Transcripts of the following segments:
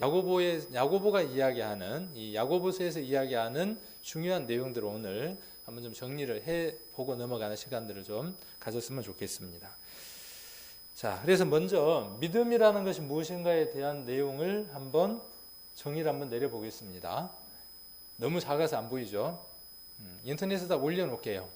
야고보가 이야기하는 이 야고보서에서 이야기하는 중요한 내용들을 오늘 한번 좀 정리를 해보고 넘어가는 시간들을 좀 가졌으면 좋겠습니다. 자, 그래서 먼저 믿음이라는 것이 무엇인가에 대한 내용을 한번 정의를 한번 내려보겠습니다. 너무 작아서 안 보이죠? 인터넷에다 올려놓을게요.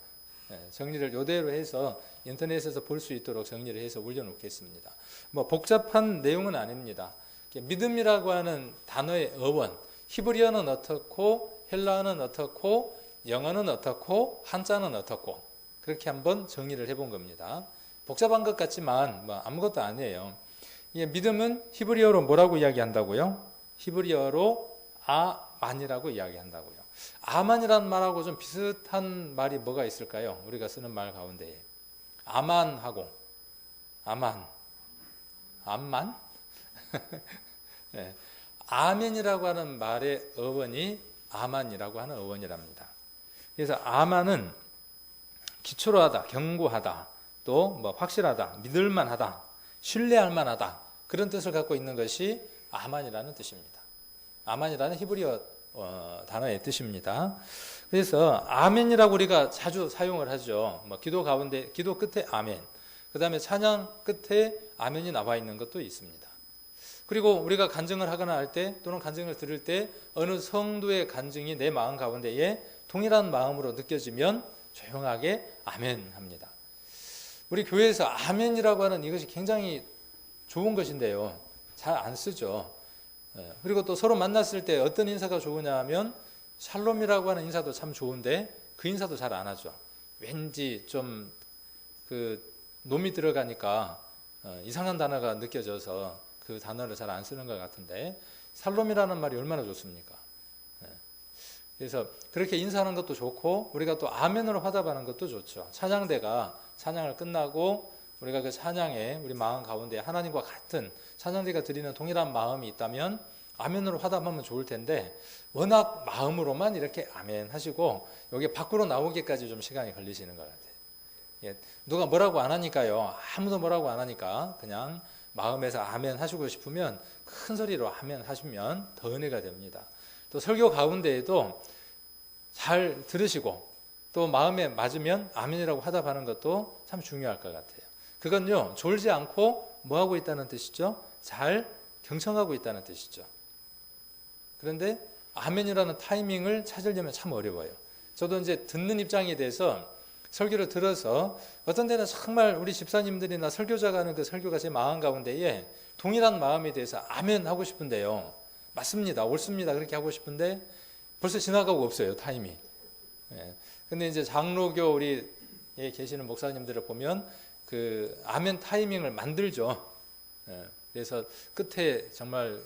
정리를 이대로 해서 인터넷에서 볼 수 있도록 정리를 해서 올려놓겠습니다. 뭐 복잡한 내용은 아닙니다. 믿음이라고 하는 단어의 어원, 히브리어는 어떻고 헬라어는 어떻고 영어는 어떻고 한자는 어떻고 그렇게 한번 정리를 해본 겁니다. 복잡한 것 같지만 뭐 아무것도 아니에요. 믿음은 히브리어로 뭐라고 이야기한다고요? 히브리어로 아만이라고 이야기한다고요. 아만이라는 말하고 좀 비슷한 말이 뭐가 있을까요? 우리가 쓰는 말 가운데에 아만하고 암만 네. 아멘이라고 하는 말의 어원이 아만이라고 하는 어원이랍니다. 그래서 아만은 기초로 하다, 견고하다, 또 뭐 확실하다, 믿을만하다, 신뢰할 만하다 그런 뜻을 갖고 있는 것이 아만이라는 뜻입니다. 아만이라는 히브리어 단어의 뜻입니다. 그래서 아멘이라고 우리가 자주 사용을 하죠. 뭐 기도 가운데 기도 끝에 아멘, 그 다음에 찬양 끝에 아멘이 나와 있는 것도 있습니다. 그리고 우리가 간증을 하거나 할 때 또는 간증을 들을 때 어느 성도의 간증이 내 마음 가운데에 동일한 마음으로 느껴지면 조용하게 아멘 합니다. 우리 교회에서 아멘이라고 하는 이것이 굉장히 좋은 것인데요. 잘 안 쓰죠. 그리고 또 서로 만났을 때 어떤 인사가 좋으냐 하면 샬롬이라고 하는 인사도 참 좋은데 그 인사도 잘 안 하죠. 왠지 좀 그 놈이 들어가니까 이상한 단어가 느껴져서 그 단어를 잘 안 쓰는 것 같은데 샬롬이라는 말이 얼마나 좋습니까? 그래서 그렇게 인사하는 것도 좋고 우리가 또 아멘으로 화답하는 것도 좋죠. 찬양대가 찬양을 끝나고 우리가 그 찬양에 우리 마음 가운데 하나님과 같은 찬양대가 드리는 동일한 마음이 있다면 아멘으로 화답하면 좋을 텐데 워낙 마음으로만 이렇게 아멘 하시고 여기 밖으로 나오기까지 좀 시간이 걸리시는 것 같아요. 누가 뭐라고 안 하니까요. 아무도 뭐라고 안 하니까 그냥 마음에서 아멘 하시고 싶으면 큰 소리로 아멘 하시면 더 은혜가 됩니다. 또 설교 가운데에도 잘 들으시고 또 마음에 맞으면 아멘이라고 화답하는 것도 참 중요할 것 같아요. 그건요, 졸지 않고 뭐 하고 있다는 뜻이죠? 잘 경청하고 있다는 뜻이죠. 그런데 아멘이라는 타이밍을 찾으려면 참 어려워요. 저도 이제 듣는 입장이 돼서 설교를 들어서 어떤 데는 정말 우리 집사님들이나 설교자가 하는 그 설교가 제 마음 가운데에 동일한 마음에 대해서 아멘 하고 싶은데요. 맞습니다. 옳습니다. 그렇게 하고 싶은데 벌써 지나가고 없어요. 타임이. 근데 이제 장로교 우리 계시는 목사님들을 보면 그 아멘 타이밍을 만들죠. 그래서 끝에 정말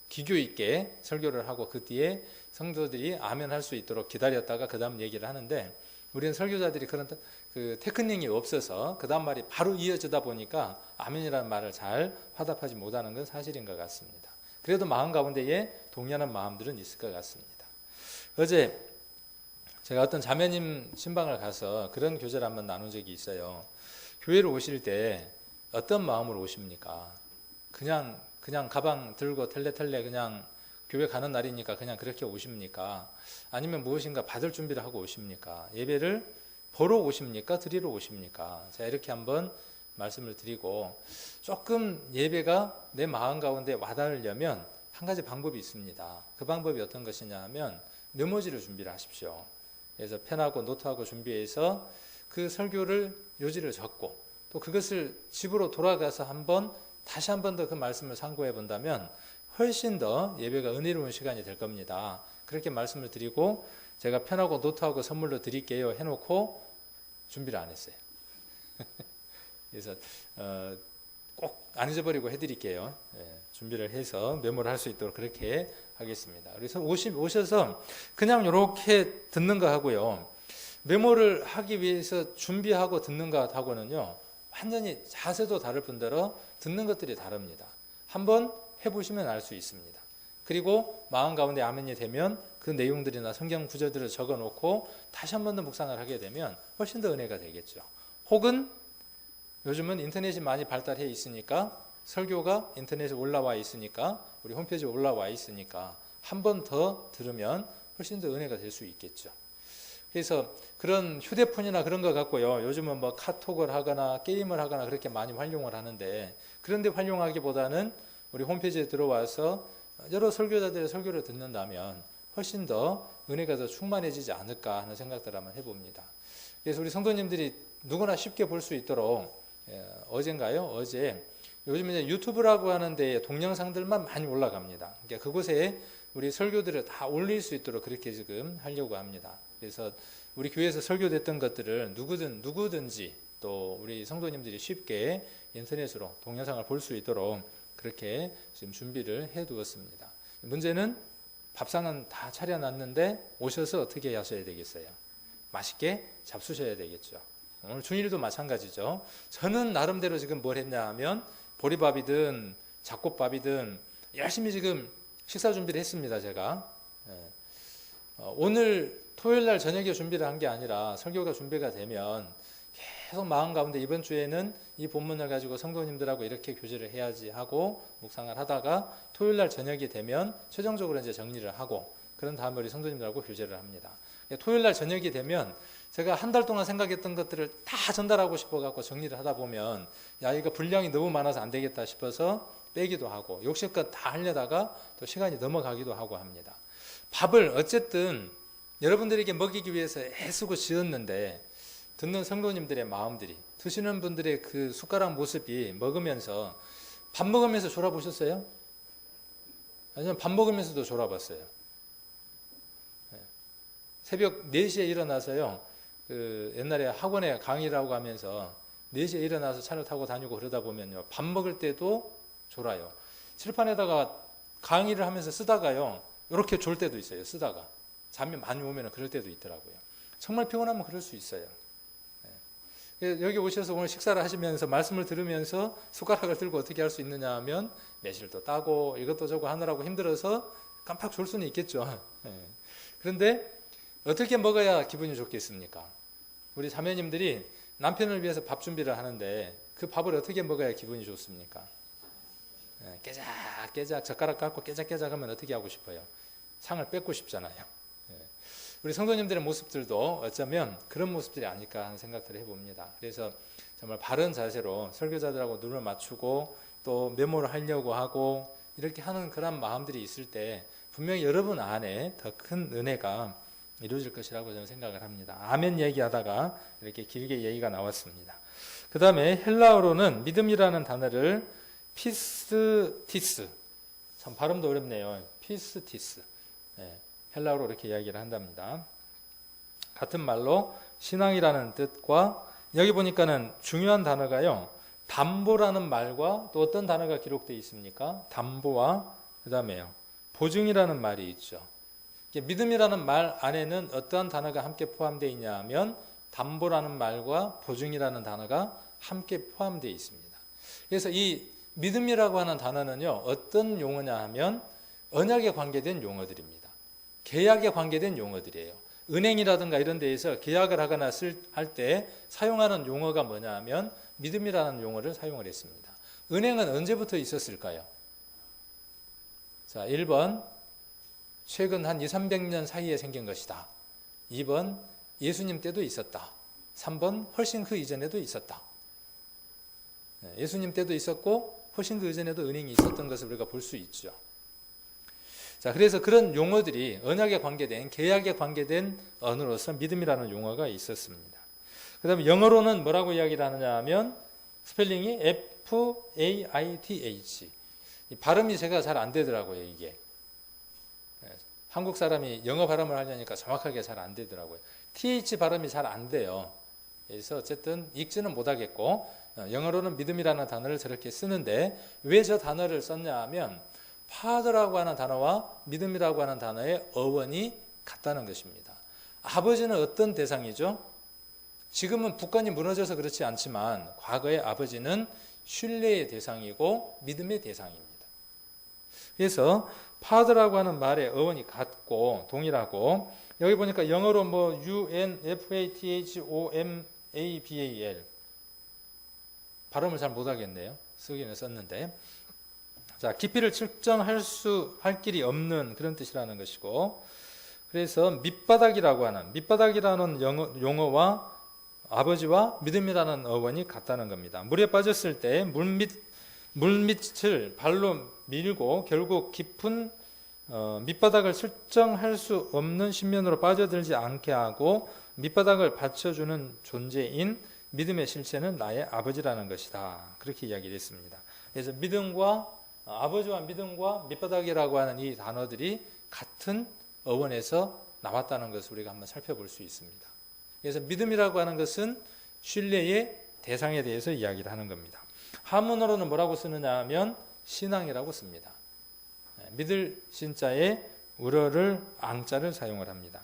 기교 있게 설교를 하고 그 뒤에 성도들이 아멘 할 수 있도록 기다렸다가 그 다음 얘기를 하는데 우리는 설교자들이 그런 그 테크닉이 없어서 그 다음 말이 바로 이어지다 보니까 아멘이라는 말을 잘 화답하지 못하는 건 사실인 것 같습니다. 그래도 마음 가운데에 동의하는 마음들은 있을 것 같습니다. 어제 제가 어떤 자매님 신방을 가서 그런 교제를 한번 나눈 적이 있어요. 교회를 오실 때 어떤 마음으로 오십니까? 그냥 가방 들고 텔레 그냥 교회 가는 날이니까 그냥 그렇게 오십니까? 아니면 무엇인가 받을 준비를 하고 오십니까? 예배를 보러 오십니까? 드리러 오십니까? 자, 이렇게 한번 말씀을 드리고 조금 예배가 내 마음 가운데 와닿으려면 한 가지 방법이 있습니다. 그 방법이 어떤 것이냐 하면 메모지를 준비를 하십시오. 그래서 펜하고 노트하고 준비해서 그 설교를 요지를 적고 또 그것을 집으로 돌아가서 다시 한 번 더 그 말씀을 상고해 본다면 훨씬 더 예배가 은혜로운 시간이 될 겁니다. 그렇게 말씀을 드리고 제가 펜하고 노트하고 선물로 드릴게요 해놓고 준비를 안 했어요. 그래서 꼭 안 잊어버리고 해드릴게요. 준비를 해서 메모를 할 수 있도록 그렇게 하겠습니다. 그래서 오셔서 그냥 이렇게 듣는 거 하고요. 메모를 하기 위해서 준비하고 듣는 것하고는요. 완전히 자세도 다를 뿐더러 듣는 것들이 다릅니다. 한번 해보시면 알 수 있습니다. 그리고 마음 가운데 아멘이 되면 그 내용들이나 성경 구절들을 적어놓고 다시 한 번 더 묵상을 하게 되면 훨씬 더 은혜가 되겠죠. 혹은 요즘은 인터넷이 많이 발달해 있으니까 설교가 인터넷에 올라와 있으니까, 우리 홈페이지에 올라와 있으니까 한 번 더 들으면 훨씬 더 은혜가 될 수 있겠죠. 그래서 그런 휴대폰이나 그런 거 갖고요, 요즘은 뭐 카톡을 하거나 게임을 하거나 그렇게 많이 활용을 하는데, 그런데 활용하기보다는 우리 홈페이지에 들어와서 여러 설교자들의 설교를 듣는다면 훨씬 더 은혜가 더 충만해지지 않을까 하는 생각들을 한번 해봅니다. 그래서 우리 성도님들이 누구나 쉽게 볼 수 있도록, 어제 요즘 이제 유튜브라고 하는 데 동영상들만 많이 올라갑니다. 그러니까 그곳에 우리 설교들을 다 올릴 수 있도록 그렇게 지금 하려고 합니다. 그래서 우리 교회에서 설교됐던 것들을 누구든지 또 우리 성도님들이 쉽게 인터넷으로 동영상을 볼 수 있도록 그렇게 지금 준비를 해 두었습니다. 문제는 밥상은 다 차려놨는데 오셔서 어떻게 하셔야 되겠어요? 맛있게 잡수셔야 되겠죠. 오늘 주일도 마찬가지죠. 저는 나름대로 지금 뭘 했냐 하면 보리밥이든 잡곡밥이든 열심히 지금 식사 준비를 했습니다. 제가 오늘 토요일날 저녁에 준비를 한 게 아니라 설교가 준비가 되면 계속 마음 가운데 이번 주에는 이 본문을 가지고 성도님들하고 이렇게 교제를 해야지 하고 묵상을 하다가 토요일날 저녁이 되면 최종적으로 이제 정리를 하고, 그런 다음에 우리 성도님들하고 교제를 합니다. 토요일날 저녁이 되면 제가 한 달 동안 생각했던 것들을 다 전달하고 싶어갖고 정리를 하다 보면, 야, 이거 분량이 너무 많아서 안 되겠다 싶어서 빼기도 하고, 욕심껏 다 하려다가 또 시간이 넘어가기도 하고 합니다. 밥을 어쨌든 여러분들에게 먹이기 위해서 애쓰고 지었는데, 듣는 성도님들의 마음들이, 드시는 분들의 그 숟가락 모습이 먹으면서, 밥 먹으면서 졸아보셨어요? 아니면 밥 먹으면서도 졸아봤어요? 새벽 4시에 일어나서요, 옛날에 학원에 강의라고 하면서 4시에 일어나서 차를 타고 다니고 그러다 보면요, 밥 먹을 때도 졸아요. 칠판에다가 강의를 하면서 쓰다가요, 이렇게 졸 때도 있어요. 쓰다가 잠이 많이 오면 그럴 때도 있더라고요. 정말 피곤하면 그럴 수 있어요. 여기 오셔서 오늘 식사를 하시면서 말씀을 들으면서 숟가락을 들고 어떻게 할 수 있느냐 하면 매실도 따고 이것도 저거 하느라고 힘들어서 깜빡 졸 수는 있겠죠. 그런데 어떻게 먹어야 기분이 좋겠습니까? 우리 자매님들이 남편을 위해서 밥 준비를 하는데 그 밥을 어떻게 먹어야 기분이 좋습니까? 깨작깨작 젓가락 갖고 깨작깨작 하면 어떻게 하고 싶어요? 상을 뺏고 싶잖아요. 우리 성도님들의 모습들도 어쩌면 그런 모습들이 아닐까 하는 생각들을 해봅니다. 그래서 정말 바른 자세로 설교자들하고 눈을 맞추고 또 메모를 하려고 하고 이렇게 하는 그런 마음들이 있을 때 분명히 여러분 안에 더 큰 은혜가 이루어질 것이라고 저는 생각을 합니다. 아멘 얘기하다가 이렇게 길게 얘기가 나왔습니다. 그 다음에 헬라어로는 믿음이라는 단어를 피스티스, 참 발음도 어렵네요. 피스티스, 헬라어로 이렇게 이야기를 한답니다. 같은 말로 신앙이라는 뜻과, 여기 보니까는 중요한 단어가요, 담보라는 말과 또 어떤 단어가 기록되어 있습니까? 담보와 그 다음에요, 보증이라는 말이 있죠. 믿음이라는 말 안에는 어떠한 단어가 함께 포함되어 있냐 하면 담보라는 말과 보증이라는 단어가 함께 포함되어 있습니다. 그래서 이 믿음이라고 하는 단어는요, 어떤 용어냐 하면 언약에 관계된 용어들입니다. 계약에 관계된 용어들이에요. 은행이라든가 이런 데에서 계약을 하거나 할 때 사용하는 용어가 뭐냐 하면 믿음이라는 용어를 사용을 했습니다. 은행은 언제부터 있었을까요? 자, 1번 최근 한 200~300년 사이에 생긴 것이다. 2번 예수님 때도 있었다. 3번 훨씬 그 이전에도 있었다. 예수님 때도 있었고 훨씬 그 이전에도 은행이 있었던 것을 우리가 볼 수 있죠. 자, 그래서 그런 용어들이 언약에 관계된, 계약에 관계된 언어로서 믿음이라는 용어가 있었습니다. 그 다음에 영어로는 뭐라고 이야기를 하느냐 하면 스펠링이 FAITH. 발음이 제가 잘 안 되더라고요, 이게. 한국 사람이 영어 발음을 하려니까 정확하게 잘 안 되더라고요. TH 발음이 잘 안 돼요. 그래서 어쨌든 읽지는 못하겠고, 영어로는 믿음이라는 단어를 저렇게 쓰는데 왜 저 단어를 썼냐 하면 Father라고 하는 단어와 믿음이라고 하는 단어의 어원이 같다는 것입니다. 아버지는 어떤 대상이죠? 지금은 북한이 무너져서 그렇지 않지만 과거의 아버지는 신뢰의 대상이고 믿음의 대상입니다. 그래서 Father라고 하는 말의 어원이 같고 동일하고, 여기 보니까 영어로 뭐 UNFATHOMABAL 발음을 잘 못하겠네요. 쓰기는 썼는데, 자, 깊이를 측정할 길이 없는 그런 뜻이라는 것이고, 그래서 밑바닥이라는 용어와 아버지와 믿음이라는 어원이 같다는 겁니다. 물에 빠졌을 때 물밑을 발로 밀고 결국 깊은 밑바닥을 측정할 수 없는 심연으로 빠져들지 않게 하고 밑바닥을 받쳐주는 존재인 믿음의 실체는 나의 아버지라는 것이다. 그렇게 이야기를 했습니다. 그래서 아버지와 믿음과 밑바닥이라고 하는 이 단어들이 같은 어원에서 나왔다는 것을 우리가 한번 살펴볼 수 있습니다. 그래서 믿음이라고 하는 것은 신뢰의 대상에 대해서 이야기를 하는 겁니다. 한문어로는 뭐라고 쓰느냐 하면 신앙이라고 씁니다. 믿을 신자에 우러를 앙자를 사용을 합니다.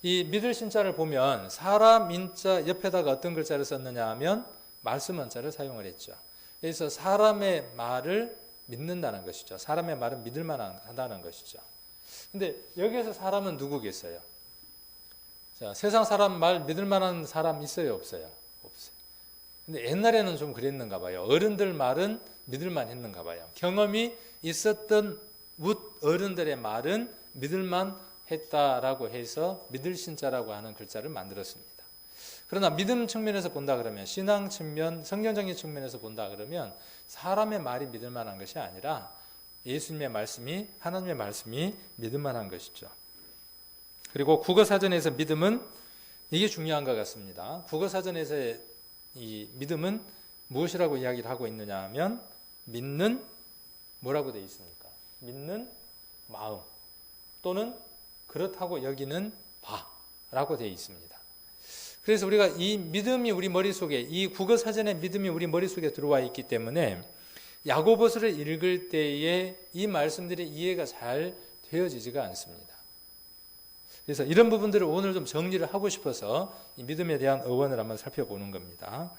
이 믿을 신자를 보면 사람 인자 옆에다가 어떤 글자를 썼느냐 하면 말씀 원자를 사용을 했죠. 그래서 사람의 말을 믿는다는 것이죠. 사람의 말은 믿을 만하다는 것이죠. 근데 여기에서 사람은 누구겠어요? 자, 세상 사람 말 믿을 만한 사람 있어요, 없어요? 없어요. 근데 옛날에는 좀 그랬는가 봐요. 어른들 말은 믿을만 했는가 봐요. 경험이 있었던 어른들의 말은 믿을만 했다라고 해서 믿을 신자라고 하는 글자를 만들었습니다. 그러나 믿음 측면에서 본다 그러면, 신앙 측면, 성경적인 측면에서 본다 그러면 사람의 말이 믿을 만한 것이 아니라 예수님의 말씀이, 하나님의 말씀이 믿을 만한 것이죠. 그리고 국어사전에서 믿음은, 이게 중요한 것 같습니다. 국어사전에서의 이 믿음은 무엇이라고 이야기를 하고 있느냐 하면 믿는, 뭐라고 되어 있습니까? 믿는 마음 또는 그렇다고 여기는 바라고 되어 있습니다. 그래서 우리가 이 믿음이 우리 머릿속에, 이 국어사전의 믿음이 우리 머릿속에 들어와 있기 때문에 야고보서를 읽을 때에 이 말씀들이 이해가 잘 되어지지가 않습니다. 그래서 이런 부분들을 오늘 좀 정리를 하고 싶어서 이 믿음에 대한 어원을 한번 살펴보는 겁니다.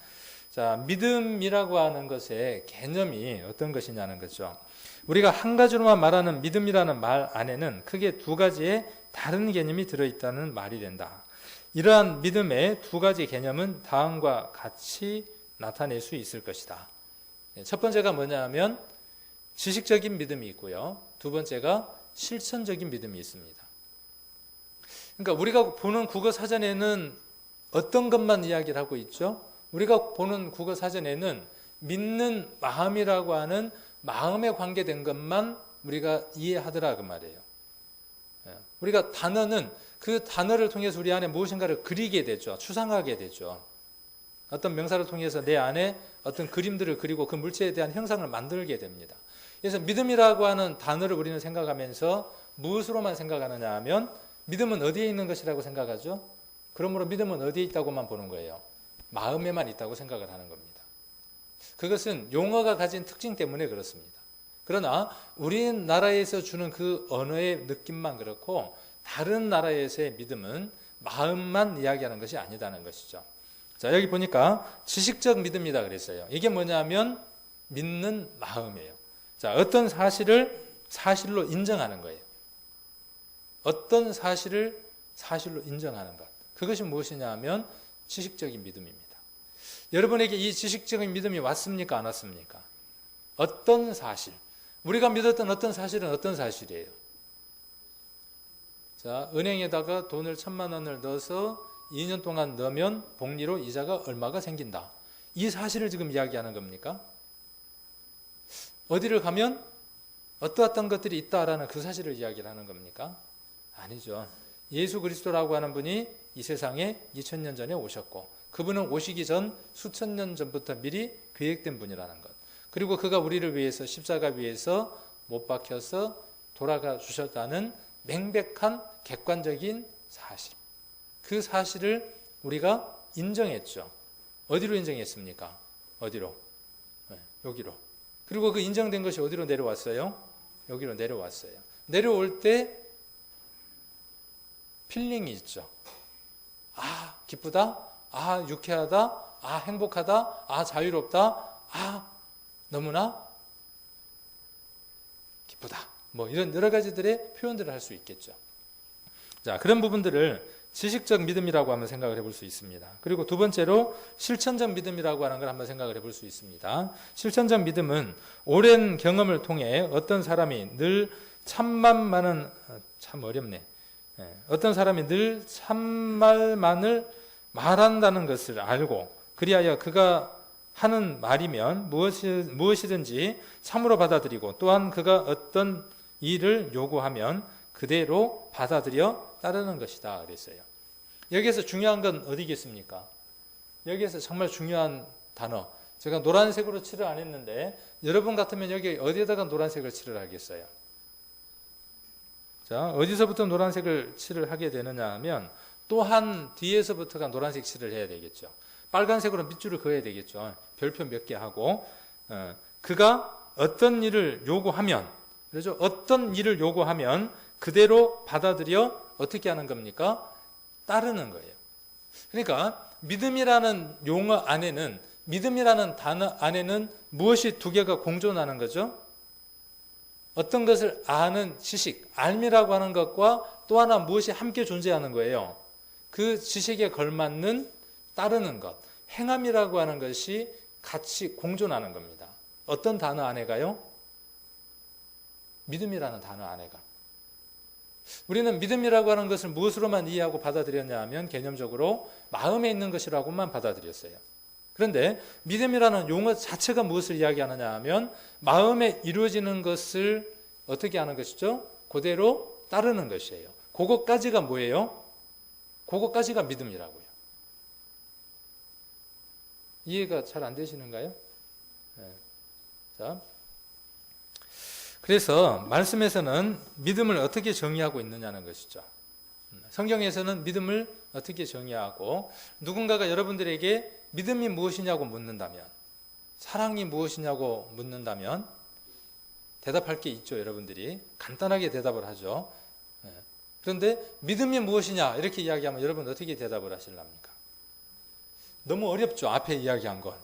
자, 믿음이라고 하는 것의 개념이 어떤 것이냐는 거죠. 우리가 한 가지로만 말하는 믿음이라는 말 안에는 크게 두 가지의 다른 개념이 들어있다는 말이 된다. 이러한 믿음의 두 가지 개념은 다음과 같이 나타낼 수 있을 것이다. 첫 번째가 뭐냐면 지식적인 믿음이 있고요. 두 번째가 실천적인 믿음이 있습니다. 그러니까 우리가 보는 국어사전에는 어떤 것만 이야기를 하고 있죠? 우리가 보는 국어사전에는 믿는 마음이라고 하는 마음에 관계된 것만 우리가 이해하더라 그 말이에요. 우리가 단어는 그 단어를 통해서 우리 안에 무엇인가를 그리게 되죠. 추상하게 되죠. 어떤 명사를 통해서 내 안에 어떤 그림들을 그리고 그 물체에 대한 형상을 만들게 됩니다. 그래서 믿음이라고 하는 단어를 우리는 생각하면서 무엇으로만 생각하느냐 하면 믿음은 어디에 있는 것이라고 생각하죠? 그러므로 믿음은 어디에 있다고만 보는 거예요. 마음에만 있다고 생각을 하는 겁니다. 그것은 용어가 가진 특징 때문에 그렇습니다. 그러나 우리나라에서 주는 그 언어의 느낌만 그렇고 다른 나라에서의 믿음은 마음만 이야기하는 것이 아니다는 것이죠. 자, 여기 보니까 지식적 믿음이다 그랬어요. 이게 뭐냐면 믿는 마음이에요. 자, 어떤 사실을 사실로 인정하는 거예요. 어떤 사실을 사실로 인정하는 것. 그것이 무엇이냐 하면 지식적인 믿음입니다. 여러분에게 이 지식적인 믿음이 왔습니까? 안 왔습니까? 어떤 사실, 우리가 믿었던 어떤 사실은 어떤 사실이에요? 자, 은행에다가 돈을 1,000만 원을 넣어서 2년 동안 넣으면 복리로 이자가 얼마가 생긴다. 이 사실을 지금 이야기하는 겁니까? 어디를 가면 어떠한 것들이 있다라는 그 사실을 이야기를 하는 겁니까? 아니죠. 예수 그리스도라고 하는 분이 이 세상에 2000년 전에 오셨고 그분은 오시기 전 수천 년 전부터 미리 계획된 분이라는 것. 그리고 그가 우리를 위해서 십자가 위에서 못 박혀서 돌아가 주셨다는 명백한 객관적인 사실. 그 사실을 우리가 인정했죠. 어디로 인정했습니까? 어디로? 네, 여기로. 그리고 그 인정된 것이 어디로 내려왔어요? 여기로 내려왔어요. 내려올 때 필링이 있죠. 아, 기쁘다. 아, 유쾌하다. 아, 행복하다. 아, 자유롭다. 아, 너무나 기쁘다. 뭐 이런 여러 가지들의 표현들을 할 수 있겠죠. 자, 그런 부분들을 지식적 믿음이라고 한번 생각을 해볼 수 있습니다. 그리고 두 번째로 실천적 믿음이라고 하는 걸 한번 생각을 해볼 수 있습니다. 실천적 믿음은 오랜 경험을 통해 어떤 사람이 늘 참말만은 참 어렵네. 어떤 사람이 늘 참말만을 말한다는 것을 알고 그리하여 그가 하는 말이면 무엇이든지 참으로 받아들이고 또한 그가 어떤 일을 요구하면 그대로 받아들여 따르는 것이다 그랬어요. 여기에서 중요한 건 어디겠습니까? 여기에서 정말 중요한 단어, 제가 노란색으로 칠을 안 했는데 여러분 같으면 여기 어디에다가 노란색을 칠을 하겠어요? 자, 어디서부터 노란색을 칠을 하게 되느냐 하면 또한 뒤에서부터가 노란색 칠을 해야 되겠죠. 빨간색으로 밑줄을 그어야 되겠죠. 별표 몇 개 하고 그가 어떤 일을 요구하면, 그렇죠? 어떤 일을 요구하면 그대로 받아들여 어떻게 하는 겁니까? 따르는 거예요. 그러니까 믿음이라는 용어 안에는, 믿음이라는 단어 안에는 무엇이 두 개가 공존하는 거죠? 어떤 것을 아는 지식, 알미라고 하는 것과 또 하나 무엇이 함께 존재하는 거예요. 그 지식에 걸맞는 따르는 것, 행함이라고 하는 것이 같이 공존하는 겁니다. 어떤 단어 안에가요? 믿음이라는 단어 안에가. 우리는 믿음이라고 하는 것을 무엇으로만 이해하고 받아들였냐 하면 개념적으로 마음에 있는 것이라고만 받아들였어요. 그런데 믿음이라는 용어 자체가 무엇을 이야기하느냐 하면 마음에 이루어지는 것을 어떻게 하는 것이죠? 그대로 따르는 것이에요. 그것까지가 뭐예요? 그것까지가 믿음이라고요. 이해가 잘 안 되시는가요? 네. 자, 그래서 말씀에서는 믿음을 어떻게 정의하고 있느냐는 것이죠. 성경에서는 믿음을 어떻게 정의하고 누군가가 여러분들에게 믿음이 무엇이냐고 묻는다면, 사랑이 무엇이냐고 묻는다면 대답할 게 있죠. 여러분들이 간단하게 대답을 하죠. 그런데 믿음이 무엇이냐 이렇게 이야기하면 여러분 어떻게 대답을 하실랍니까? 너무 어렵죠. 앞에 이야기한 건.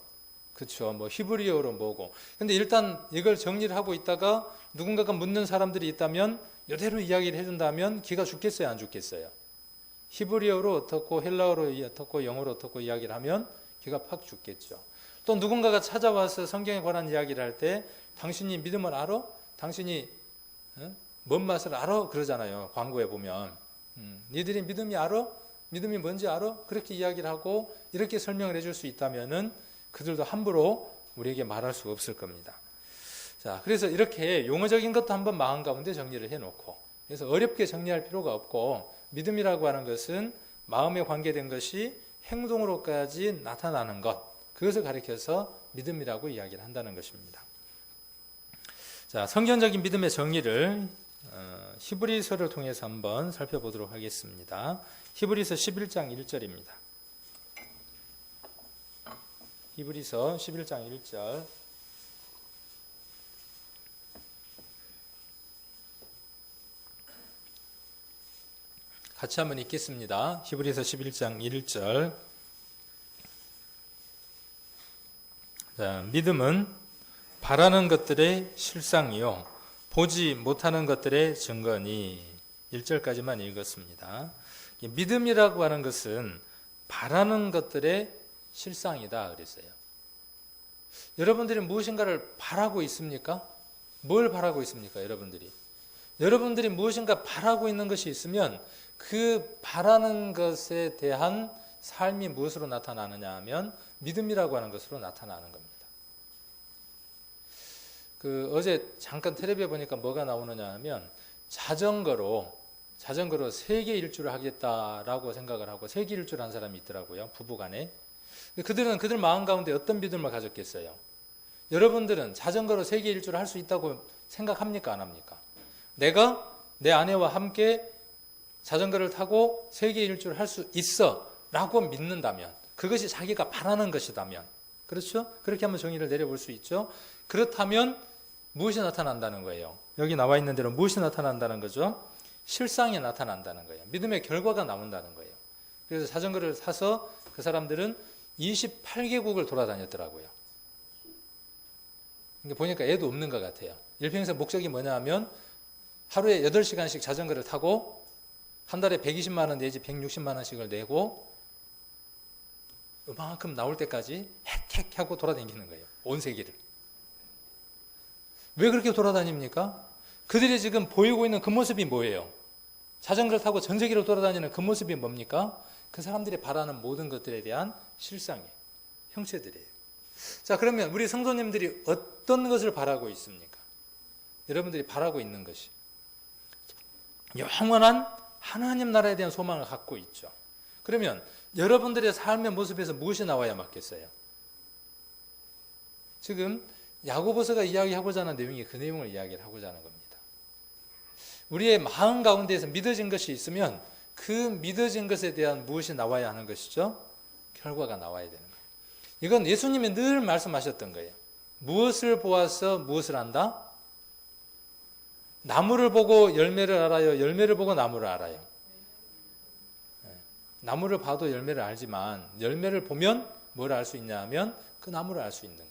그렇죠. 뭐 히브리어로 뭐고. 근데 일단 이걸 정리를 하고 있다가 누군가가 묻는 사람들이 있다면 이대로 이야기를 해준다면 기가 죽겠어요, 안 죽겠어요? 히브리어로 어떻고 헬라어로 어떻고 영어로 어떻고 이야기를 하면 기가 팍 죽겠죠. 또 누군가가 찾아와서 성경에 관한 이야기를 할 때 당신이 믿음을 알아? 당신이 뭔 맛을 알아? 그러잖아요. 광고에 보면. 니들이 믿음이 알아? 믿음이 뭔지 알아? 그렇게 이야기를 하고 이렇게 설명을 해줄 수 있다면은 그들도 함부로 우리에게 말할 수 없을 겁니다. 자, 그래서 이렇게 용어적인 것도 한번 마음 가운데 정리를 해놓고, 그래서 어렵게 정리할 필요가 없고, 믿음이라고 하는 것은 마음에 관계된 것이 행동으로까지 나타나는 것, 그것을 가리켜서 믿음이라고 이야기를 한다는 것입니다. 자, 성경적인 믿음의 정의를 히브리서를 통해서 한번 살펴보도록 하겠습니다. 히브리서 11장 1절입니다. 히브리서 11장 1절. 같이 한번 읽겠습니다. 히브리서 11장 1절. 자, 믿음은 바라는 것들의 실상이요 보지 못하는 것들의 증거니. 1절까지만 읽었습니다. 믿음이라고 하는 것은 바라는 것들의 실상이다 그랬어요. 여러분들이 무엇인가를 바라고 있습니까? 뭘 바라고 있습니까? 여러분들이 무엇인가 바라고 있는 것이 있으면 그 바라는 것에 대한 삶이 무엇으로 나타나느냐 하면 믿음이라고 하는 것으로 나타나는 겁니다. 어제 잠깐 텔레비에 보니까 뭐가 나오느냐 하면 자전거로 세계 일주를 하겠다라고 생각을 하고 세계 일주를 한 사람이 있더라고요. 부부간에. 그들은 그들 마음 가운데 어떤 믿음을 가졌겠어요? 여러분들은 자전거로 세계 일주를 할 수 있다고 생각합니까? 안 합니까? 내가 내 아내와 함께 자전거를 타고 세계 일주를 할 수 있어 라고 믿는다면, 그것이 자기가 바라는 것이다면, 그렇죠? 그렇게 한번 정의를 내려볼 수 있죠. 그렇다면 무엇이 나타난다는 거예요? 여기 나와 있는 대로 무엇이 나타난다는 거죠? 실상이 나타난다는 거예요. 믿음의 결과가 나온다는 거예요. 그래서 자전거를 사서 그 사람들은 28개국을 돌아다녔더라고요. 보니까 애도 없는 것 같아요. 일평생 목적이 뭐냐 하면 하루에 8시간씩 자전거를 타고 한 달에 120만 원 내지 160만 원씩을 내고 이만큼 나올 때까지 핵핵 하고 돌아다니는 거예요. 온 세계를. 왜 그렇게 돌아다닙니까? 그들이 지금 보이고 있는 그 모습이 뭐예요? 자전거를 타고 전 세계를 돌아다니는 그 모습이 뭡니까? 그 사람들이 바라는 모든 것들에 대한 실상이에요. 형체들이에요. 자, 그러면 우리 성도님들이 어떤 것을 바라고 있습니까? 여러분들이 바라고 있는 것이 영원한 하나님 나라에 대한 소망을 갖고 있죠. 그러면 여러분들의 삶의 모습에서 무엇이 나와야 맞겠어요? 지금 야고보서가 이야기하고자 하는 내용이 그 내용을 이야기를 하고자 하는 겁니다. 우리의 마음 가운데에서 믿어진 것이 있으면 그 믿어진 것에 대한 무엇이 나와야 하는 것이죠? 결과가 나와야 되는 거예요. 이건 예수님이 늘 말씀하셨던 거예요. 무엇을 보아서 무엇을 안다? 나무를 보고 열매를 알아요? 열매를 보고 나무를 알아요? 나무를 봐도 열매를 알지만 열매를 보면 뭘 알 수 있냐 하면 그 나무를 알 수 있는 거예요.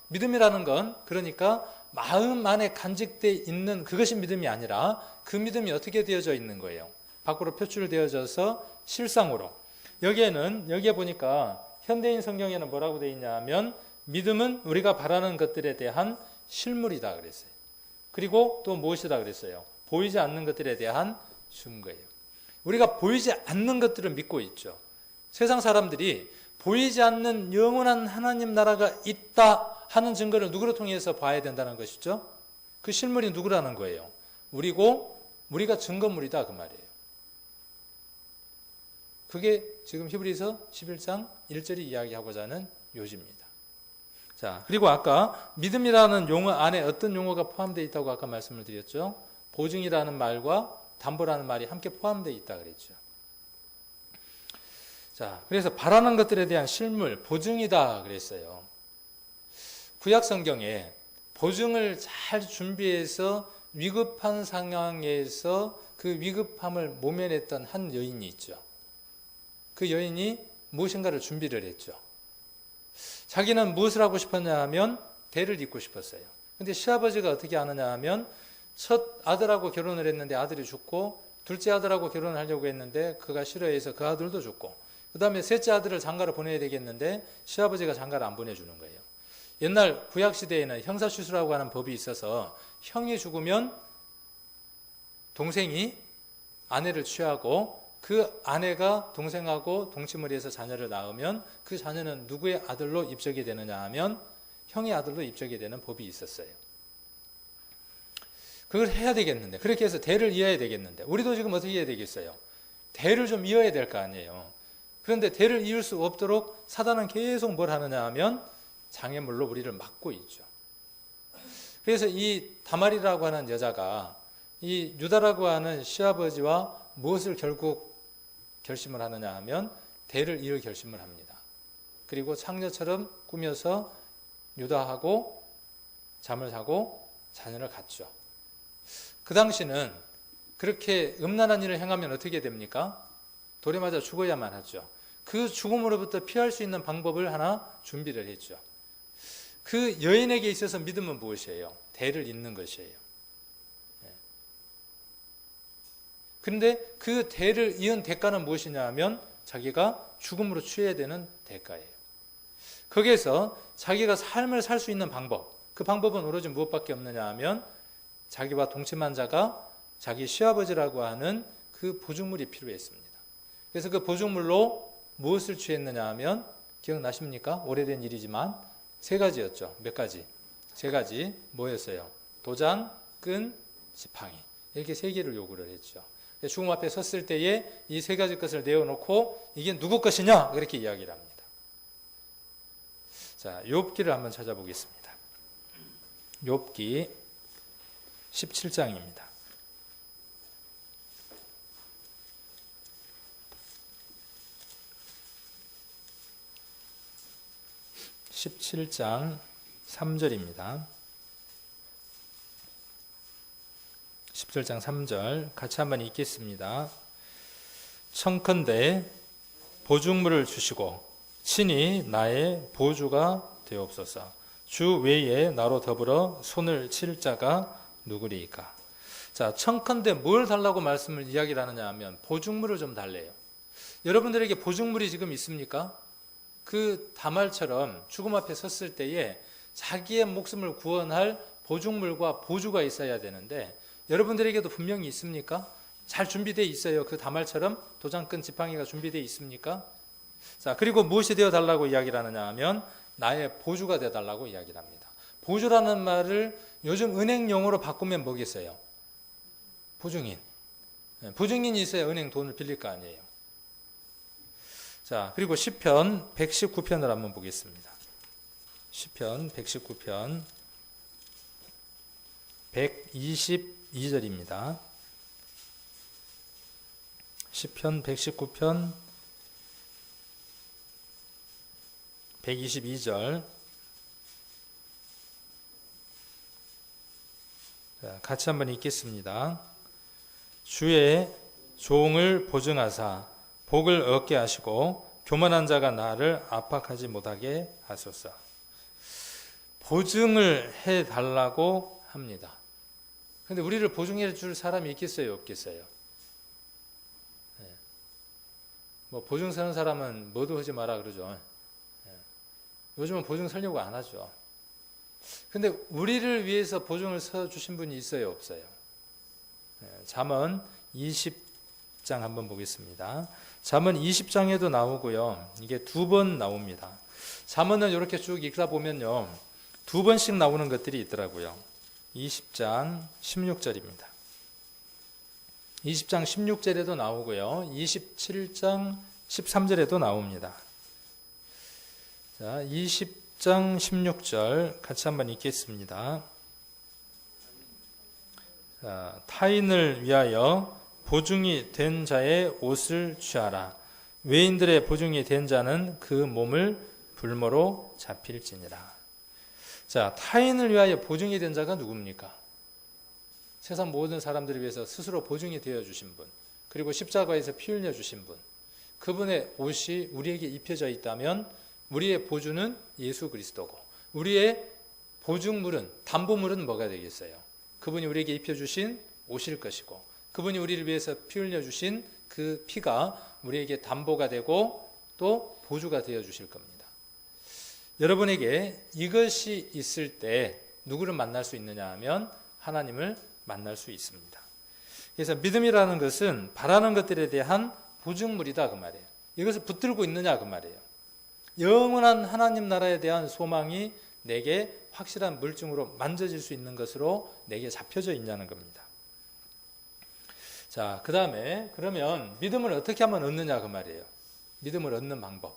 믿음이라는 건 그러니까 마음 안에 간직되어 있는 그것이 믿음이 아니라 그 믿음이 어떻게 되어져 있는 거예요? 밖으로 표출되어져서 실상으로. 여기에 보니까 현대인 성경에는 뭐라고 되어 있냐 하면 믿음은 우리가 바라는 것들에 대한 실물이다 그랬어요. 그리고 또 무엇이다 그랬어요? 보이지 않는 것들에 대한 증거예요. 우리가 보이지 않는 것들을 믿고 있죠. 세상 사람들이 보이지 않는 영원한 하나님 나라가 있다 하는 증거를 누구를 통해서 봐야 된다는 것이죠? 그 실물이 누구라는 거예요? 우리고 우리가 증거물이다 그 말이에요. 그게 지금 히브리서 11장 1절이 이야기하고자 하는 요지입니다. 자, 그리고 아까 믿음이라는 용어 안에 어떤 용어가 포함되어 있다고 아까 말씀을 드렸죠? 보증이라는 말과 담보라는 말이 함께 포함되어 있다 그랬죠. 자, 그래서 바라는 것들에 대한 실물, 보증이다 그랬어요. 구약 성경에 보증을 잘 준비해서 위급한 상황에서 그 위급함을 모면했던 한 여인이 있죠. 그 여인이 무엇인가를 준비를 했죠. 자기는 무엇을 하고 싶었냐 하면 대를 잇고 싶었어요. 근데 시아버지가 어떻게 하느냐 하면 첫 아들하고 결혼을 했는데 아들이 죽고 둘째 아들하고 결혼을 하려고 했는데 그가 싫어해서 그 아들도 죽고 그 다음에 셋째 아들을 장가를 보내야 되겠는데 시아버지가 장가를 안 보내주는 거예요. 옛날 구약시대에는 형사시수라고 하는 법이 있어서 형이 죽으면 동생이 아내를 취하고 그 아내가 동생하고 동침을 해서 자녀를 낳으면 그 자녀는 누구의 아들로 입적이 되느냐 하면 형의 아들로 입적이 되는 법이 있었어요. 그걸 해야 되겠는데 그렇게 해서 대를 이어야 되겠는데 우리도 지금 어떻게 해야 되겠어요? 대를 좀 이어야 될 거 아니에요. 그런데 대를 이을 수 없도록 사단은 계속 뭘 하느냐 하면 장애물로 우리를 막고 있죠. 그래서 이 다말이라고 하는 여자가 이 유다라고 하는 시아버지와 무엇을 결국 결심을 하느냐 하면 대를 이을 결심을 합니다. 그리고 창녀처럼 꾸며서 유다하고 잠을 자고 자녀를 갖죠. 그 당시는 그렇게 음란한 일을 행하면 어떻게 됩니까? 돌에 맞아 죽어야만 하죠. 그 죽음으로부터 피할 수 있는 방법을 하나 준비를 했죠. 그 여인에게 있어서 믿음은 무엇이에요? 대를 잇는 것이에요. 그런데 그 대를 이은 대가는 무엇이냐 하면 자기가 죽음으로 취해야 되는 대가예요. 거기에서 자기가 삶을 살 수 있는 방법, 그 방법은 오로지 무엇밖에 없느냐 하면 자기와 동침한 자가 자기 시아버지라고 하는 그 보증물이 필요했습니다. 그래서 그 보증물로 무엇을 취했느냐 하면 기억나십니까? 오래된 일이지만 세 가지였죠. 몇 가지? 세 가지 뭐였어요? 도장, 끈, 지팡이 이렇게 세 개를 요구를 했죠. 죽음 앞에 섰을 때에 이 세 가지 것을 내어놓고 이게 누구 것이냐 그렇게 이야기를 합니다. 자, 욥기를 한번 찾아보겠습니다. 욥기 17장입니다. 17장 3절입니다. 17장 3절 같이 한번 읽겠습니다. 청컨대 보증물을 주시고 친히 나의 보주가 되옵소서. 주 외에 나로 더불어 손을 칠 자가 누구리이까. 자, 청컨대 뭘 달라고 말씀을 이야기를 하느냐 하면 보증물을 좀 달래요. 여러분들에게 보증물이 지금 있습니까? 그 다말처럼 죽음 앞에 섰을 때에 자기의 목숨을 구원할 보증물과 보주가 있어야 되는데 여러분들에게도 분명히 있습니까? 잘 준비되어 있어요. 그 다말처럼 도장끈 지팡이가 준비되어 있습니까? 자, 그리고 무엇이 되어 달라고 이야기를 하느냐 하면 나의 보주가 되어 달라고 이야기를 합니다. 보주라는 말을 요즘 은행 용어로 바꾸면 뭐겠어요? 보증인. 보증인이 있어야 은행 돈을 빌릴 거 아니에요. 자, 그리고 시편 119편을 한번 보겠습니다. 시편 119편 122절입니다. 시편 119편 122절. 자, 같이 한번 읽겠습니다. 주의 종을 보증하사 복을 얻게 하시고 교만한 자가 나를 압박하지 못하게 하소서. 보증을 해달라고 합니다. 근데 우리를 보증해 줄 사람이 있겠어요, 없겠어요? 네. 뭐 보증 서는 사람은 뭐도 하지 마라 그러죠. 네. 요즘은 보증 서려고 안 하죠. 근데 우리를 위해서 보증을 서 주신 분이 있어요, 없어요? 네. 잠언 20장 한번 보겠습니다. 잠언 20장에도 나오고요. 이게 두 번 나옵니다. 잠언은 이렇게 쭉 읽다 보면요. 두 번씩 나오는 것들이 있더라고요. 20장 16절입니다. 20장 16절에도 나오고요. 27장 13절에도 나옵니다. 자, 20장 16절 같이 한번 읽겠습니다. 자, 타인을 위하여 보증이 된 자의 옷을 취하라. 외인들의 보증이 된 자는 그 몸을 불모로 잡힐지니라. 자, 타인을 위하여 보증이 된 자가 누굽니까? 세상 모든 사람들을 위해서 스스로 보증이 되어 주신 분, 그리고 십자가에서 피 흘려 주신 분, 그분의 옷이 우리에게 입혀져 있다면 우리의 보주는 예수 그리스도고 우리의 보증물은, 담보물은 뭐가 되겠어요? 그분이 우리에게 입혀주신 옷일 것이고 그분이 우리를 위해서 피 흘려 주신 그 피가 우리에게 담보가 되고 또 보주가 되어 주실 겁니다. 여러분에게 이것이 있을 때 누구를 만날 수 있느냐 하면 하나님을 만날 수 있습니다. 그래서 믿음이라는 것은 바라는 것들에 대한 보증물이다 그 말이에요. 이것을 붙들고 있느냐 그 말이에요. 영원한 하나님 나라에 대한 소망이 내게 확실한 물증으로 만져질 수 있는 것으로 내게 잡혀져 있냐는 겁니다. 자, 그 다음에 그러면 믿음을 어떻게 하면 얻느냐 그 말이에요. 믿음을 얻는 방법.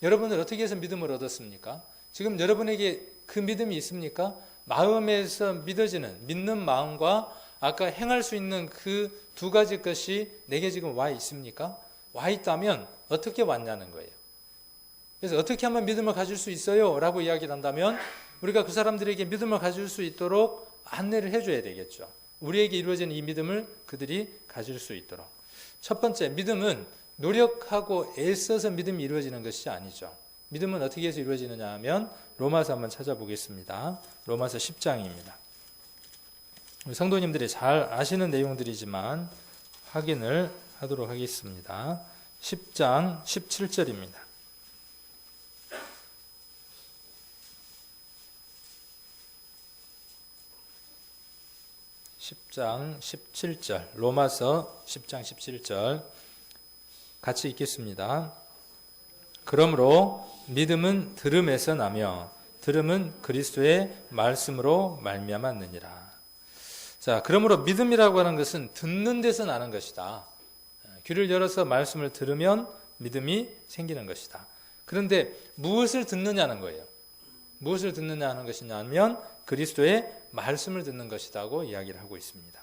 여러분들 어떻게 해서 믿음을 얻었습니까? 지금 여러분에게 그 믿음이 있습니까? 마음에서 믿는 마음과 아까 행할 수 있는 그 두 가지 것이 내게 지금 와 있습니까? 와 있다면 어떻게 왔냐는 거예요. 그래서 어떻게 하면 믿음을 가질 수 있어요? 라고 이야기를 한다면 우리가 그 사람들에게 믿음을 가질 수 있도록 안내를 해줘야 되겠죠. 우리에게 이루어지는 이 믿음을 그들이 가질 수 있도록. 첫 번째, 믿음은 노력하고 애써서 믿음이 이루어지는 것이 아니죠. 믿음은 어떻게 해서 이루어지느냐 하면 로마서 한번 찾아보겠습니다. 로마서 10장입니다. 우리 성도님들이 잘 아시는 내용들이지만 확인을 하도록 하겠습니다. 10장 17절입니다. 10장 17절, 로마서 10장 17절 같이 읽겠습니다. 그러므로 믿음은 들음에서 나며 들음은 그리스도의 말씀으로 말미암았느니라. 자, 그러므로 믿음이라고 하는 것은 듣는 데서 나는 것이다. 귀를 열어서 말씀을 들으면 믿음이 생기는 것이다. 그런데 무엇을 듣느냐는 거예요. 무엇을 듣느냐 하는 것이냐면 그리스도의 말씀을 듣는 것이라고 이야기를 하고 있습니다.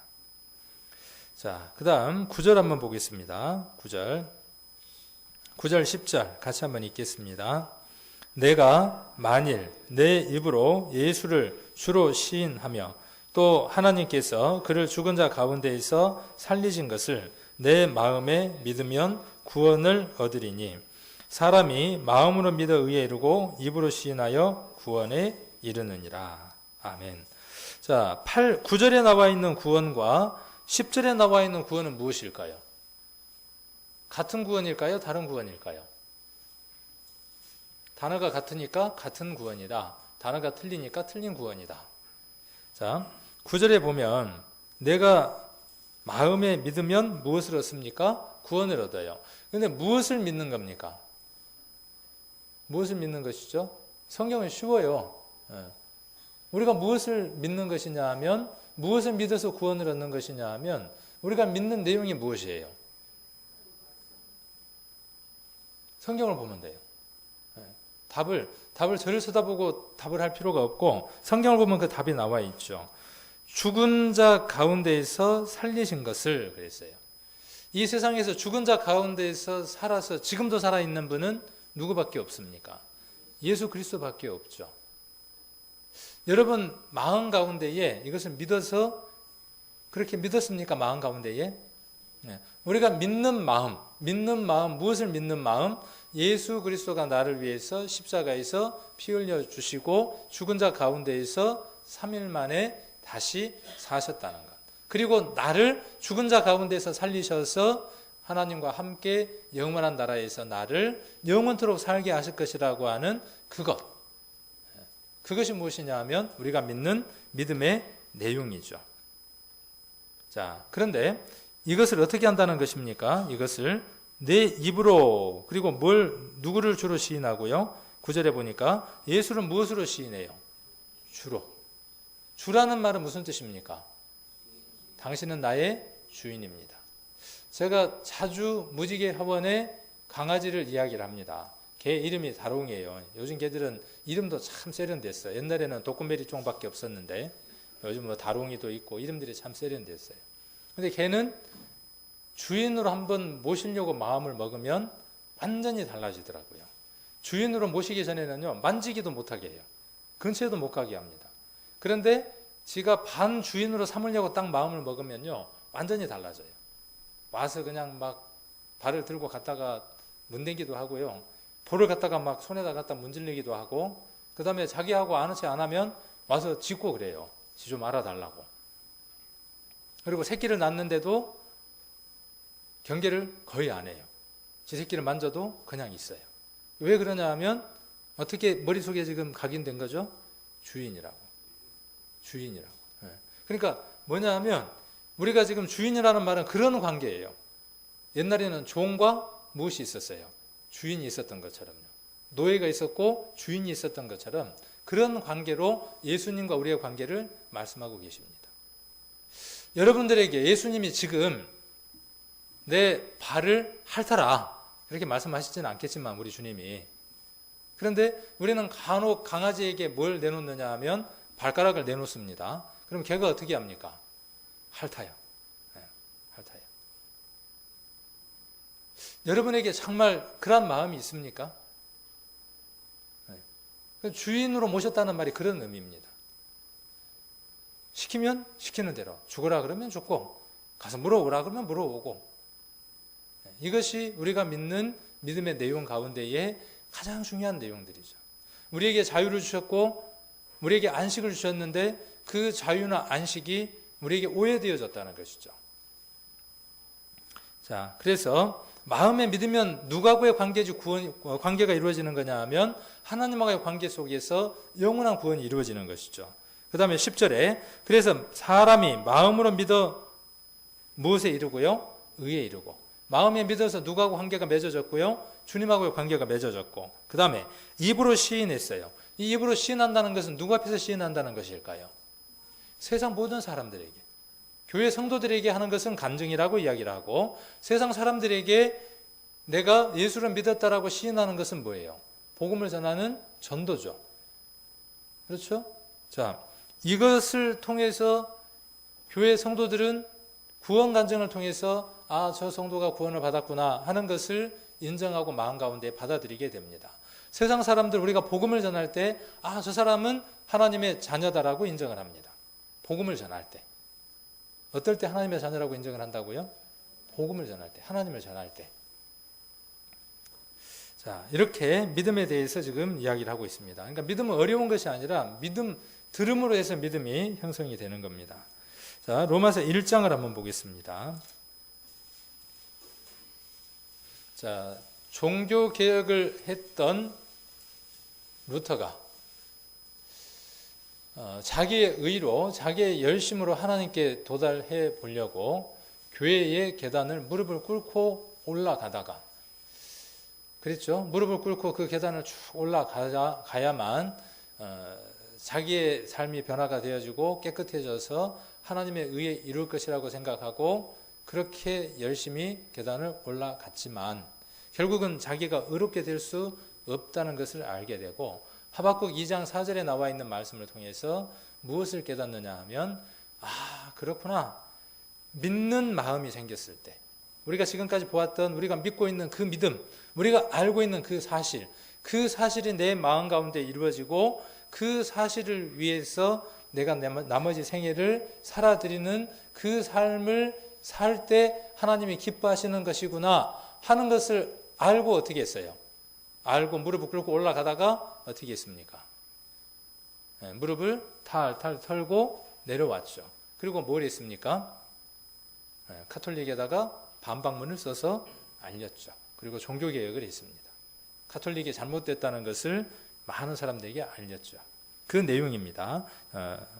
자, 그 다음 9절 한번 보겠습니다. 9절 10절 같이 한번 읽겠습니다. 내가 만일 내 입으로 예수를 주로 시인하며 또 하나님께서 그를 죽은 자 가운데에서 살리신 것을 내 마음에 믿으면 구원을 얻으리니 사람이 마음으로 믿어 의에 이르고 입으로 시인하여 구원에 이르느니라. 아멘. 자, 9절에 나와 있는 구원과 10절에 나와 있는 구원은 무엇일까요? 같은 구원일까요? 다른 구원일까요? 단어가 같으니까 같은 구원이다. 단어가 틀리니까 틀린 구원이다. 자, 9절에 보면 내가 마음에 믿으면 무엇을 얻습니까? 구원을 얻어요. 그런데 무엇을 믿는 겁니까? 무엇을 믿는 것이죠? 성경은 쉬워요. 우리가 무엇을 믿는 것이냐 하면, 무엇을 믿어서 구원을 얻는 것이냐 하면, 우리가 믿는 내용이 무엇이에요? 성경을 보면 돼요. 답을 저를 쳐다보고 답을 할 필요가 없고, 성경을 보면 그 답이 나와 있죠. 죽은 자 가운데에서 살리신 것을 그랬어요. 이 세상에서 죽은 자 가운데에서 살아서 지금도 살아있는 분은 누구밖에 없습니까? 예수 그리스도밖에 없죠. 여러분 마음 가운데에 이것을 믿어서 그렇게 믿었습니까? 마음 가운데에? 네. 우리가 믿는 마음, 무엇을 믿는 마음? 예수 그리스도가 나를 위해서 십자가에서 피 흘려 주시고 죽은 자 가운데에서 3일 만에 다시 사셨다는 것. 그리고 나를 죽은 자 가운데서 살리셔서 하나님과 함께 영원한 나라에서 나를 영원토록 살게 하실 것이라고 하는 그것. 그것이 무엇이냐 하면 우리가 믿는 믿음의 내용이죠. 자, 그런데 이것을 어떻게 한다는 것입니까? 이것을 내 입으로, 그리고 누구를 주로 시인하고요? 9절에 보니까 예수를 무엇으로 시인해요? 주로. 주라는 말은 무슨 뜻입니까? 당신은 나의 주인입니다. 제가 자주 무지개 학원에 강아지를 이야기를 합니다. 개 이름이 다롱이에요. 요즘 개들은 이름도 참 세련됐어요. 옛날에는 도꾸메리 종밖에 없었는데 요즘 뭐 다롱이도 있고 이름들이 참 세련됐어요. 근데 개는 주인으로 한번 모시려고 마음을 먹으면 완전히 달라지더라고요. 주인으로 모시기 전에는요, 만지기도 못하게 해요. 근처에도 못 가게 합니다. 그런데 지가 반 주인으로 삼으려고 딱 마음을 먹으면요, 완전히 달라져요. 와서 그냥 막 발을 들고 갔다가 문대기도 하고요, 볼을 갖다가 막 손에다 갖다 문질리기도 하고, 그 다음에 자기하고 아는 체 안 하면 와서 짖고 그래요. 지 좀 알아달라고. 그리고 새끼를 낳는데도 경계를 거의 안 해요. 지 새끼를 만져도 그냥 있어요. 왜 그러냐 하면 어떻게 머릿속에 지금 각인된 거죠? 주인이라고. 그러니까 뭐냐 하면 우리가 지금 주인이라는 말은 그런 관계예요. 옛날에는 종과 무엇이 있었어요? 주인이 있었던 것처럼요. 노예가 있었고 주인이 있었던 것처럼 그런 관계로 예수님과 우리의 관계를 말씀하고 계십니다. 여러분들에게 예수님이 지금 내 발을 핥아라 이렇게 말씀하시지는 않겠지만 우리 주님이, 그런데 우리는 간혹 강아지에게 뭘 내놓느냐 하면 발가락을 내놓습니다. 그럼 걔가 어떻게 합니까? 핥아요. 핥아요. 여러분에게 정말 그런 마음이 있습니까? 주인으로 모셨다는 말이 그런 의미입니다. 시키면 시키는 대로, 죽으라 그러면 죽고, 가서 물어오라 그러면 물어오고, 이것이 우리가 믿는 믿음의 내용 가운데의 가장 중요한 내용들이죠. 우리에게 자유를 주셨고 우리에게 안식을 주셨는데 그 자유나 안식이 우리에게 오해되어졌다는 것이죠. 자, 그래서 마음에 믿으면 누구하고의 관계가 이루어지는 거냐 하면 하나님과의 관계 속에서 영원한 구원이 이루어지는 것이죠. 그 다음에 10절에 그래서 사람이 마음으로 믿어 무엇에 이르고요? 의에 이르고. 마음에 믿어서 누구하고 관계가 맺어졌고요? 주님하고의 관계가 맺어졌고, 그 다음에 입으로 시인했어요. 이 입으로 시인한다는 것은 누구 앞에서 시인한다는 것일까요? 세상 모든 사람들에게, 교회 성도들에게 하는 것은 간증이라고 이야기를 하고, 세상 사람들에게 내가 예수를 믿었다라고 시인하는 것은 뭐예요? 복음을 전하는 전도죠. 그렇죠? 자, 이것을 통해서 교회 성도들은 구원 간증을 통해서 아, 저 성도가 구원을 받았구나 하는 것을 인정하고 마음 가운데 받아들이게 됩니다. 세상 사람들 우리가 복음을 전할 때 아, 저 사람은 하나님의 자녀다라고 인정을 합니다. 복음을 전할 때. 어떨 때 하나님의 자녀라고 인정을 한다고요? 복음을 전할 때, 하나님을 전할 때. 자, 이렇게 믿음에 대해서 지금 이야기를 하고 있습니다. 그러니까 믿음은 어려운 것이 아니라 믿음 들음으로 해서 믿음이 형성이 되는 겁니다. 자, 로마서 1장을 한번 보겠습니다. 자, 종교 개혁을 했던 루터가 자기의 의로, 자기의 열심으로 하나님께 도달해 보려고 교회의 계단을 무릎을 꿇고 올라가다가, 그랬죠? 무릎을 꿇고 그 계단을 쭉 올라가야만 자기의 삶이 변화가 되어지고 깨끗해져서 하나님의 의에 이룰 것이라고 생각하고 그렇게 열심히 계단을 올라갔지만 결국은 자기가 의롭게 될 수 없다는 것을 알게 되고, 하박국 2장 4절에 나와 있는 말씀을 통해서 무엇을 깨닫느냐 하면, 그렇구나, 믿는 마음이 생겼을 때, 우리가 지금까지 보았던, 우리가 믿고 있는 그 믿음, 우리가 알고 있는 그 사실이 내 마음 가운데 이루어지고 그 사실을 위해서 내가 나머지 생애를 살아드리는 그 삶을 살 때 하나님이 기뻐하시는 것이구나 하는 것을 알고 어떻게 했어요? 알고 무릎을 꿇고 올라가다가 어떻게 했습니까? 무릎을 탈탈 털고 내려왔죠. 그리고 뭘 했습니까? 카톨릭에다가 반박문을 써서 알렸죠. 그리고 종교개혁을 했습니다. 카톨릭이 잘못됐다는 것을 많은 사람들에게 알렸죠. 그 내용입니다.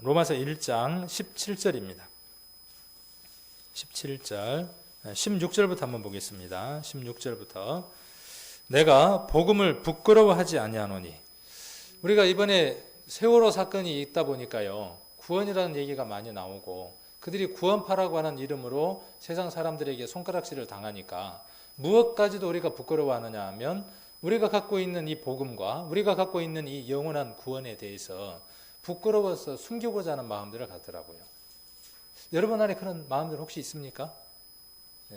로마서 1장 17절입니다. 17절, 16절부터 한번 보겠습니다. 16절부터. 내가 복음을 부끄러워하지 아니하노니. 우리가 이번에 세월호 사건이 있다 보니까요, 구원이라는 얘기가 많이 나오고 그들이 구원파라고 하는 이름으로 세상 사람들에게 손가락질을 당하니까 무엇까지도 우리가 부끄러워하느냐 하면 우리가 갖고 있는 이 복음과 우리가 갖고 있는 이 영원한 구원에 대해서 부끄러워서 숨기고자 하는 마음들을 갖더라고요. 여러분 안에 그런 마음들 혹시 있습니까?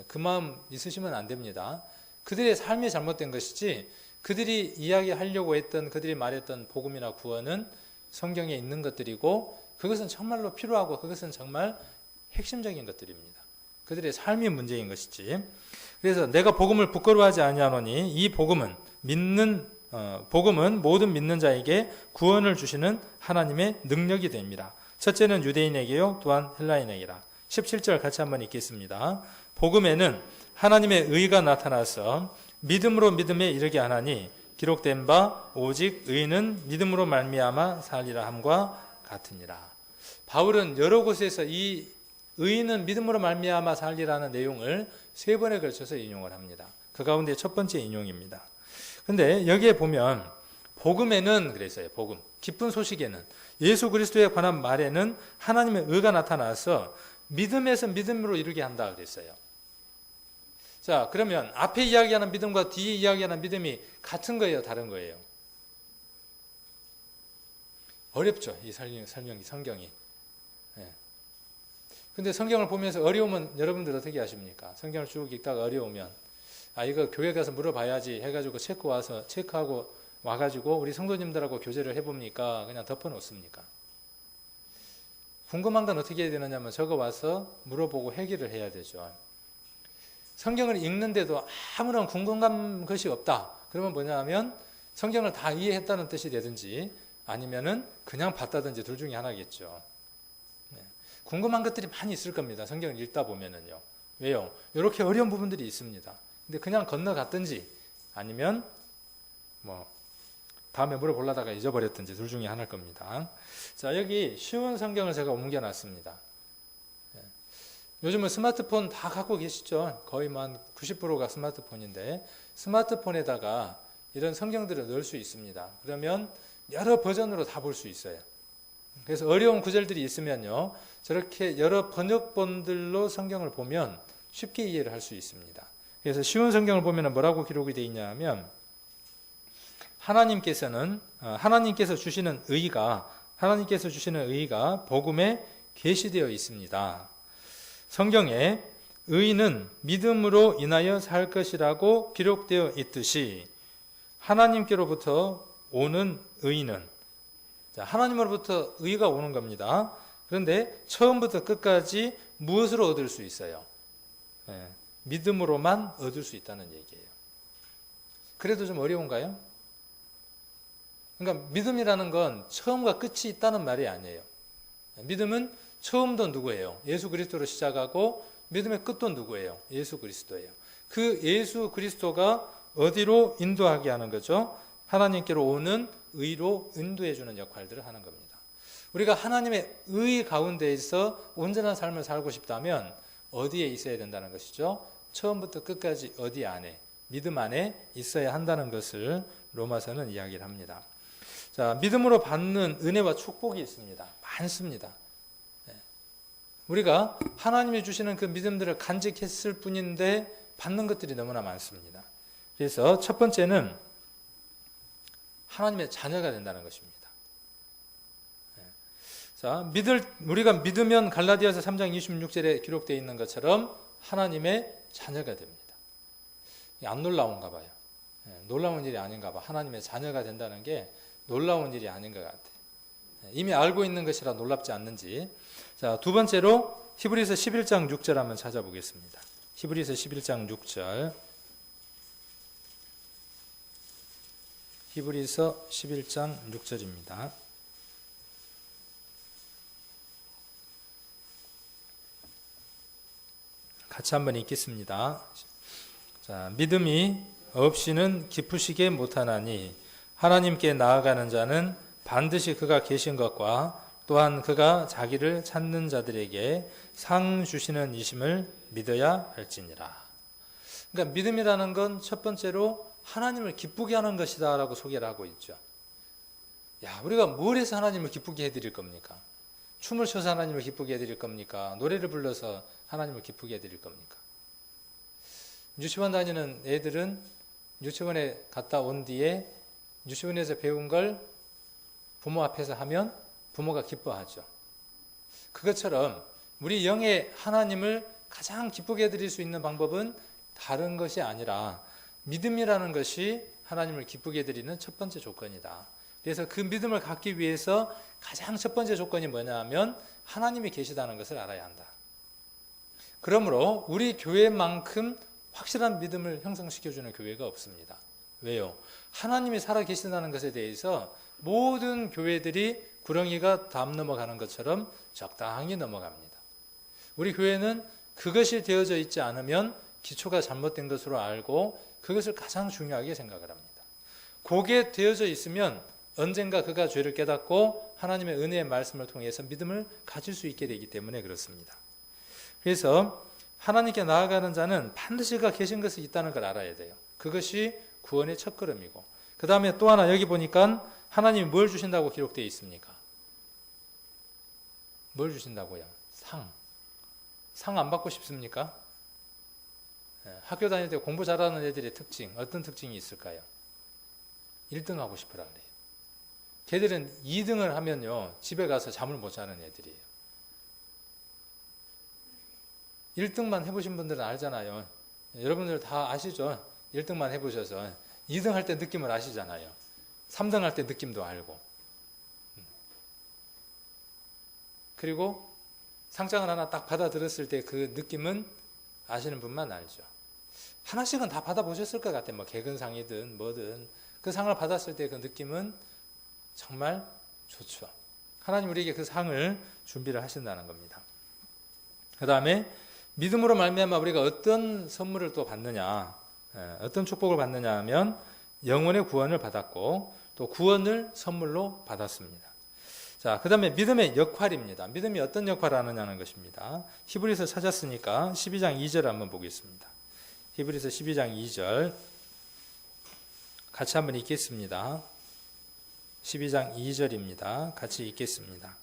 그 마음 있으시면 안 됩니다. 그들의 삶이 잘못된 것이지 그들이 이야기하려고 했던, 그들이 말했던 복음이나 구원은 성경에 있는 것들이고 그것은 정말로 필요하고 그것은 정말 핵심적인 것들입니다. 그들의 삶이 문제인 것이지. 그래서 내가 복음을 부끄러워하지 아니하노니 이 복음은 모든 믿는 자에게 구원을 주시는 하나님의 능력이 됩니다. 첫째는 유대인에게요, 또한 헬라인에게라. 17절 같이 한번 읽겠습니다. 복음에는 하나님의 의가 나타나서 믿음으로 믿음에 이르게 하나니 기록된 바 오직 의는 믿음으로 말미암아 살리라 함과 같으니라. 바울은 여러 곳에서 이 의는 믿음으로 말미암아 살리라는 내용을 3번에 걸쳐서 인용을 합니다. 그 가운데 첫 번째 인용입니다. 근데 여기에 보면 복음에는 그랬어요. 복음, 기쁜 소식에는, 예수 그리스도에 관한 말에는 하나님의 의가 나타나서 믿음에서 믿음으로 이르게 한다 그랬어요. 자, 그러면 앞에 이야기하는 믿음과 뒤에 이야기하는 믿음이 같은 거예요, 다른 거예요? 어렵죠, 이 성경이. 근데 성경을 보면서 어려우면 여러분들 어떻게 하십니까? 성경을 쭉 읽다가 어려우면 이거 교회 가서 물어봐야지 해가지고 체크하고 와가지고 우리 성도님들하고 교제를 해봅니까? 그냥 덮어놓습니까? 궁금한 건 어떻게 해야 되느냐면 적어와서 물어보고 해결을 해야 되죠. 성경을 읽는데도 아무런 궁금한 것이 없다. 그러면 뭐냐 하면 성경을 다 이해했다는 뜻이 되든지 아니면은 그냥 봤다든지 둘 중에 하나겠죠. 궁금한 것들이 많이 있을 겁니다. 성경을 읽다 보면은요. 왜요? 이렇게 어려운 부분들이 있습니다. 근데 그냥 건너갔든지 아니면 다음에 물어보려다가 잊어버렸든지 둘 중에 하나일 겁니다. 자, 여기 쉬운 성경을 제가 옮겨놨습니다. 요즘은 스마트폰 다 갖고 계시죠? 거의 한 90%가 스마트폰인데 스마트폰에다가 이런 성경들을 넣을 수 있습니다. 그러면 여러 버전으로 다 볼 수 있어요. 그래서 어려운 구절들이 있으면요, 저렇게 여러 번역본들로 성경을 보면 쉽게 이해를 할 수 있습니다. 그래서 쉬운 성경을 보면 뭐라고 기록이 되어 있냐 하면 하나님께서 주시는 의가 복음에 계시되어 있습니다. 성경에 의인은 믿음으로 인하여 살 것이라고 기록되어 있듯이 하나님께로부터 오는 의인은, 하나님으로부터 의가 오는 겁니다. 그런데 처음부터 끝까지 무엇으로 얻을 수 있어요? 믿음으로만 얻을 수 있다는 얘기예요. 그래도 좀 어려운가요? 그러니까 믿음이라는 건 처음과 끝이 있다는 말이 아니에요. 믿음은 처음도 누구예요? 예수 그리스도로 시작하고 믿음의 끝도 누구예요? 예수 그리스도예요. 그 예수 그리스도가 어디로 인도하게 하는 거죠? 하나님께로 오는 의로 인도해 주는 역할들을 하는 겁니다. 우리가 하나님의 의 가운데에서 온전한 삶을 살고 싶다면 어디에 있어야 된다는 것이죠? 처음부터 끝까지 어디 안에, 믿음 안에 있어야 한다는 것을 로마서는 이야기를 합니다. 자, 믿음으로 받는 은혜와 축복이 있습니다. 많습니다. 우리가 하나님이 주시는 그 믿음들을 간직했을 뿐인데 받는 것들이 너무나 많습니다. 그래서 첫 번째는 하나님의 자녀가 된다는 것입니다. 자, 우리가 믿으면 갈라디아서 3장 26절에 기록되어 있는 것처럼 하나님의 자녀가 됩니다. 안 놀라운가 봐요. 놀라운 일이 아닌가 봐. 하나님의 자녀가 된다는 게 놀라운 일이 아닌 것 같아요. 이미 알고 있는 것이라 놀랍지 않는지. 자, 두 번째로 히브리서 11장 6절 한번 찾아보겠습니다. 히브리서 11장 6절. 히브리서 11장 6절입니다. 같이 한번 읽겠습니다. 자, 믿음이 없이는 기쁘시게 못하나니 하나님께 나아가는 자는 반드시 그가 계신 것과 또한 그가 자기를 찾는 자들에게 상 주시는 이심을 믿어야 할지니라. 그러니까 믿음이라는 건 첫 번째로 하나님을 기쁘게 하는 것이다 라고 소개를 하고 있죠. 야, 우리가 뭘 해서 하나님을 기쁘게 해드릴 겁니까? 춤을 춰서 하나님을 기쁘게 해드릴 겁니까? 노래를 불러서 하나님을 기쁘게 해드릴 겁니까? 유치원 다니는 애들은 유치원에 갔다 온 뒤에 유치원에서 배운 걸 부모 앞에서 하면 부모가 기뻐하죠. 그것처럼 우리 영의 하나님을 가장 기쁘게 해드릴 수 있는 방법은 다른 것이 아니라 믿음이라는 것이 하나님을 기쁘게 해드리는 첫 번째 조건이다. 그래서 그 믿음을 갖기 위해서 가장 첫 번째 조건이 뭐냐 하면 하나님이 계시다는 것을 알아야 한다. 그러므로 우리 교회만큼 확실한 믿음을 형성시켜주는 교회가 없습니다. 왜요? 하나님이 살아계신다는 것에 대해서 모든 교회들이 구렁이가 담 넘어가는 것처럼 적당히 넘어갑니다. 우리 교회는 그것이 되어져 있지 않으면 기초가 잘못된 것으로 알고 그것을 가장 중요하게 생각을 합니다. 그게 되어져 있으면 언젠가 그가 죄를 깨닫고 하나님의 은혜의 말씀을 통해서 믿음을 가질 수 있게 되기 때문에 그렇습니다. 그래서 하나님께 나아가는 자는 반드시 그가 계신 것이 있다는 걸 알아야 돼요. 그것이 구원의 첫걸음이고, 그 다음에 또 하나 여기 보니까 하나님이 뭘 주신다고 기록되어 있습니까? 뭘 주신다고요? 상 안 받고 싶습니까? 학교 다닐 때 공부 잘하는 애들의 특징, 어떤 특징이 있을까요? 1등 하고 싶으라 그래요. 걔들은 2등을 하면요, 집에 가서 잠을 못 자는 애들이에요. 1등만 해보신 분들은 알잖아요. 여러분들 다 아시죠? 1등만 해보셔서 2등 할 때 느낌을 아시잖아요. 3등 할 때 느낌도 알고. 그리고 상장을 하나 딱 받아들었을 때 그 느낌은 아시는 분만 알죠. 하나씩은 다 받아보셨을 것 같아요. 뭐 개근상이든 뭐든 그 상을 받았을 때 그 느낌은 정말 좋죠. 하나님 우리에게 그 상을 준비를 하신다는 겁니다. 그 다음에 믿음으로 말미암아 우리가 어떤 선물을 또 받느냐, 어떤 축복을 받느냐 하면 영혼의 구원을 받았고 또 구원을 선물로 받았습니다. 자, 그 다음에 믿음의 역할입니다. 믿음이 어떤 역할을 하느냐는 것입니다. 히브리서 찾았으니까 12장 2절 한번 보겠습니다. 히브리서 12장 2절 같이 한번 읽겠습니다. 12장 2절입니다. 같이 읽겠습니다.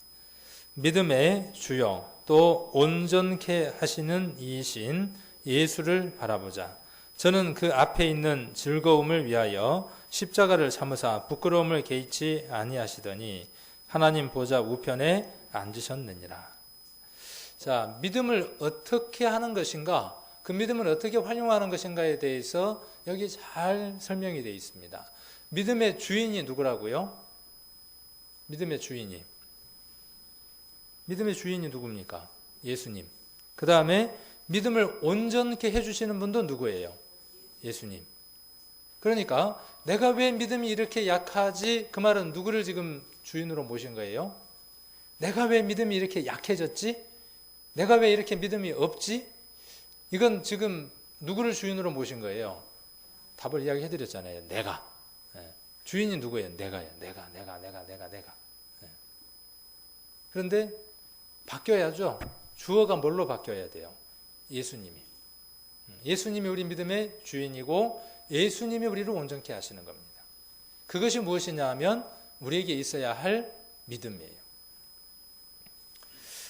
믿음의 주요 또 온전케 하시는 이이신 예수를 바라보자. 저는 그 앞에 있는 즐거움을 위하여 십자가를 참으사 부끄러움을 개의치 아니하시더니 하나님 보좌 우편에 앉으셨느니라. 자, 믿음을 어떻게 하는 것인가, 그 믿음을 어떻게 활용하는 것인가에 대해서 여기 잘 설명이 되어 있습니다. 믿음의 주인이 누구라고요? 믿음의 주인이 누굽니까? 예수님. 그 다음에 믿음을 온전케 해주시는 분도 누구예요? 예수님. 그러니까 내가 왜 믿음이 이렇게 약하지? 그 말은 누구를 지금 주인으로 모신 거예요? 내가 왜 믿음이 이렇게 약해졌지? 내가 왜 이렇게 믿음이 없지? 이건 지금 누구를 주인으로 모신 거예요? 답을 이야기해 드렸잖아요. 내가. 주인이 누구예요? 내가요. 내가. 그런데 바뀌어야죠. 주어가 뭘로 바뀌어야 돼요? 예수님이. 예수님이 우리 믿음의 주인이고 예수님이 우리를 온전케 하시는 겁니다. 그것이 무엇이냐 하면 우리에게 있어야 할 믿음이에요.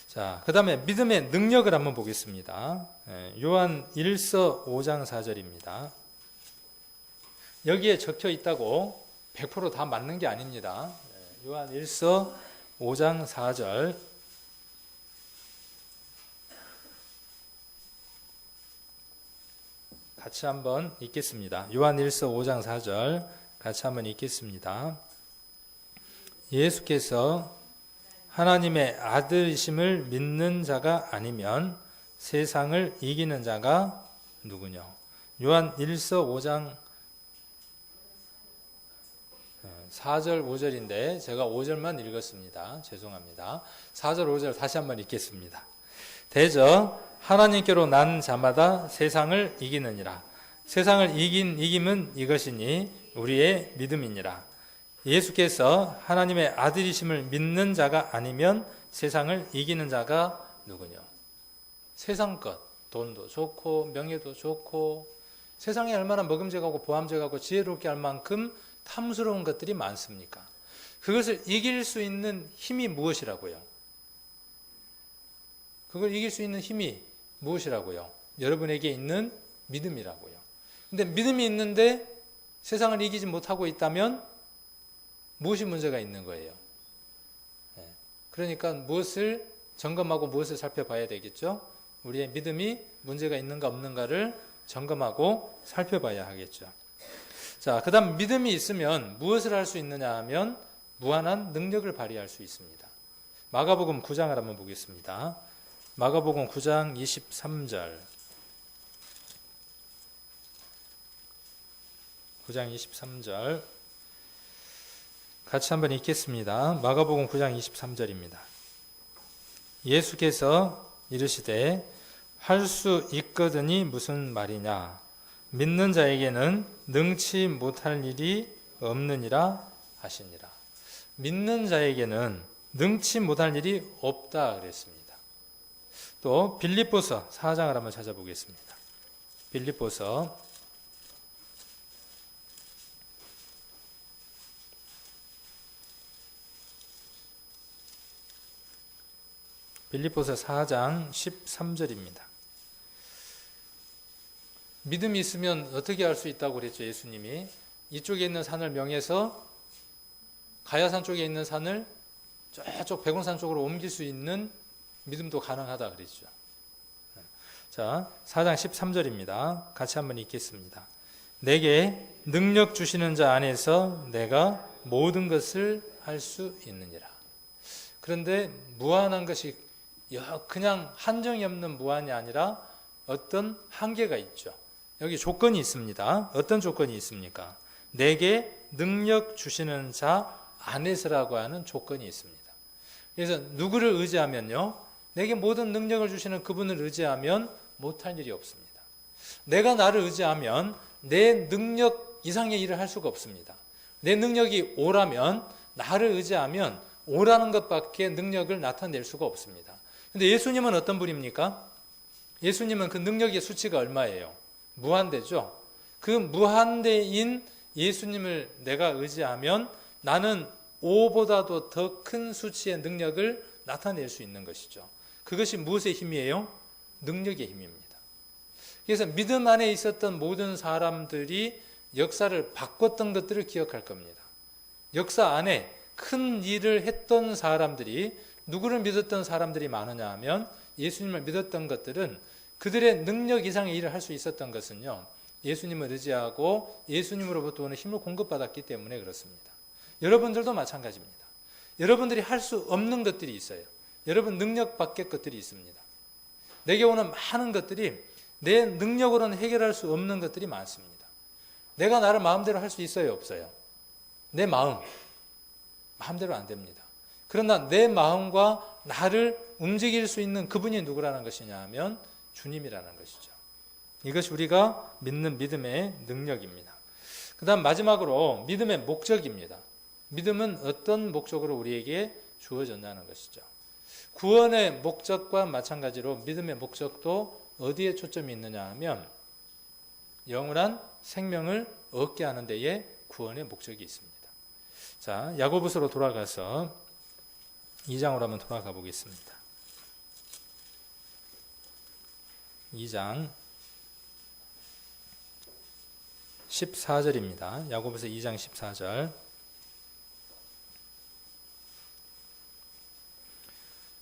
자, 그 다음에 믿음의 능력을 한번 보겠습니다. 요한 1서 5장 4절입니다. 여기에 적혀 있다고 100% 다 맞는 게 아닙니다. 요한 1서 5장 4절 같이 한번 읽겠습니다. 요한 1서 5장 4절 같이 한번 읽겠습니다. 예수께서 하나님의 아들이심을 믿는 자가 아니면 세상을 이기는 자가 누구냐? 요한 1서 5장 4절 5절인데 제가 5절만 읽었습니다. 죄송합니다. 4절 5절 다시 한번 읽겠습니다. 대저 하나님께로 난 자마다 세상을 이기느니라. 세상을 이김은 이것이니 우리의 믿음이니라. 예수께서 하나님의 아들이심을 믿는 자가 아니면 세상을 이기는 자가 누구냐? 세상 것, 돈도 좋고 명예도 좋고 세상에 얼마나 먹음직하고 보암직하고 지혜롭게 할 만큼 탐스러운 것들이 많습니까? 그것을 이길 수 있는 힘이 무엇이라고요? 그걸 이길 수 있는 힘이 무엇이라고요? 여러분에게 있는 믿음이라고요. 근데 믿음이 있는데 세상을 이기지 못하고 있다면 무엇이 문제가 있는 거예요? 그러니까 무엇을 점검하고 무엇을 살펴봐야 되겠죠? 우리의 믿음이 문제가 있는가 없는가를 점검하고 살펴봐야 하겠죠. 자, 그 다음 믿음이 있으면 무엇을 할 수 있느냐 하면 무한한 능력을 발휘할 수 있습니다. 마가복음 9장을 한번 보겠습니다. 마가복음 9장 23절 9장 23절 같이 한번 읽겠습니다. 마가복음 9장 23절입니다. 예수께서 이르시되 할 수 있거든이 무슨 말이냐? 믿는 자에게는 능치 못할 일이 없느니라 하시니라. 믿는 자에게는 능치 못할 일이 없다 그랬습니다. 또 빌립보서 4장을 한번 찾아보겠습니다. 빌립보서 4장 13절입니다. 믿음이 있으면 어떻게 할 수 있다고 그랬죠? 예수님이 이쪽에 있는 산을 명해서 가야산 쪽에 있는 산을 저쪽 백운산 쪽으로 옮길 수 있는 믿음도 가능하다 그랬죠. 자, 4장 13절입니다. 같이 한번 읽겠습니다. 내게 능력 주시는 자 안에서 내가 모든 것을 할 수 있느니라. 그런데 무한한 것이 그냥 한정이 없는 무한이 아니라 어떤 한계가 있죠. 여기 조건이 있습니다. 어떤 조건이 있습니까? 내게 능력 주시는 자 안에서라고 하는 조건이 있습니다. 그래서 누구를 의지하면요, 내게 모든 능력을 주시는 그분을 의지하면 못할 일이 없습니다. 내가 나를 의지하면 내 능력 이상의 일을 할 수가 없습니다. 내 능력이 오라면, 나를 의지하면 오라는 것밖에 능력을 나타낼 수가 없습니다. 근데 예수님은 어떤 분입니까? 예수님은 그 능력의 수치가 얼마예요? 무한대죠. 그 무한대인 예수님을 내가 의지하면 나는 5보다도 더 큰 수치의 능력을 나타낼 수 있는 것이죠. 그것이 무엇의 힘이에요? 능력의 힘입니다. 그래서 믿음 안에 있었던 모든 사람들이 역사를 바꿨던 것들을 기억할 겁니다. 역사 안에 큰 일을 했던 사람들이, 누구를 믿었던 사람들이 많으냐 하면 예수님을 믿었던 것들은 그들의 능력 이상의 일을 할 수 있었던 것은요, 예수님을 의지하고 예수님으로부터 오는 힘을 공급받았기 때문에 그렇습니다. 여러분들도 마찬가지입니다. 여러분들이 할 수 없는 것들이 있어요. 여러분 능력 밖의 것들이 있습니다. 내게 오는 많은 것들이 내 능력으로는 해결할 수 없는 것들이 많습니다. 내가 나를 마음대로 할 수 있어요, 없어요? 내 마음대로 안 됩니다. 그러나 내 마음과 나를 움직일 수 있는 그분이 누구라는 것이냐 하면 주님이라는 것이죠. 이것이 우리가 믿는 믿음의 능력입니다. 그 다음 마지막으로 믿음의 목적입니다. 믿음은 어떤 목적으로 우리에게 주어졌냐는 것이죠. 구원의 목적과 마찬가지로 믿음의 목적도 어디에 초점이 있느냐 하면 영원한 생명을 얻게 하는 데에 구원의 목적이 있습니다. 자, 야고보서로 돌아가서 2장으로 한번 돌아가 보겠습니다. 2장 14절입니다. 야고보서 2장 14절.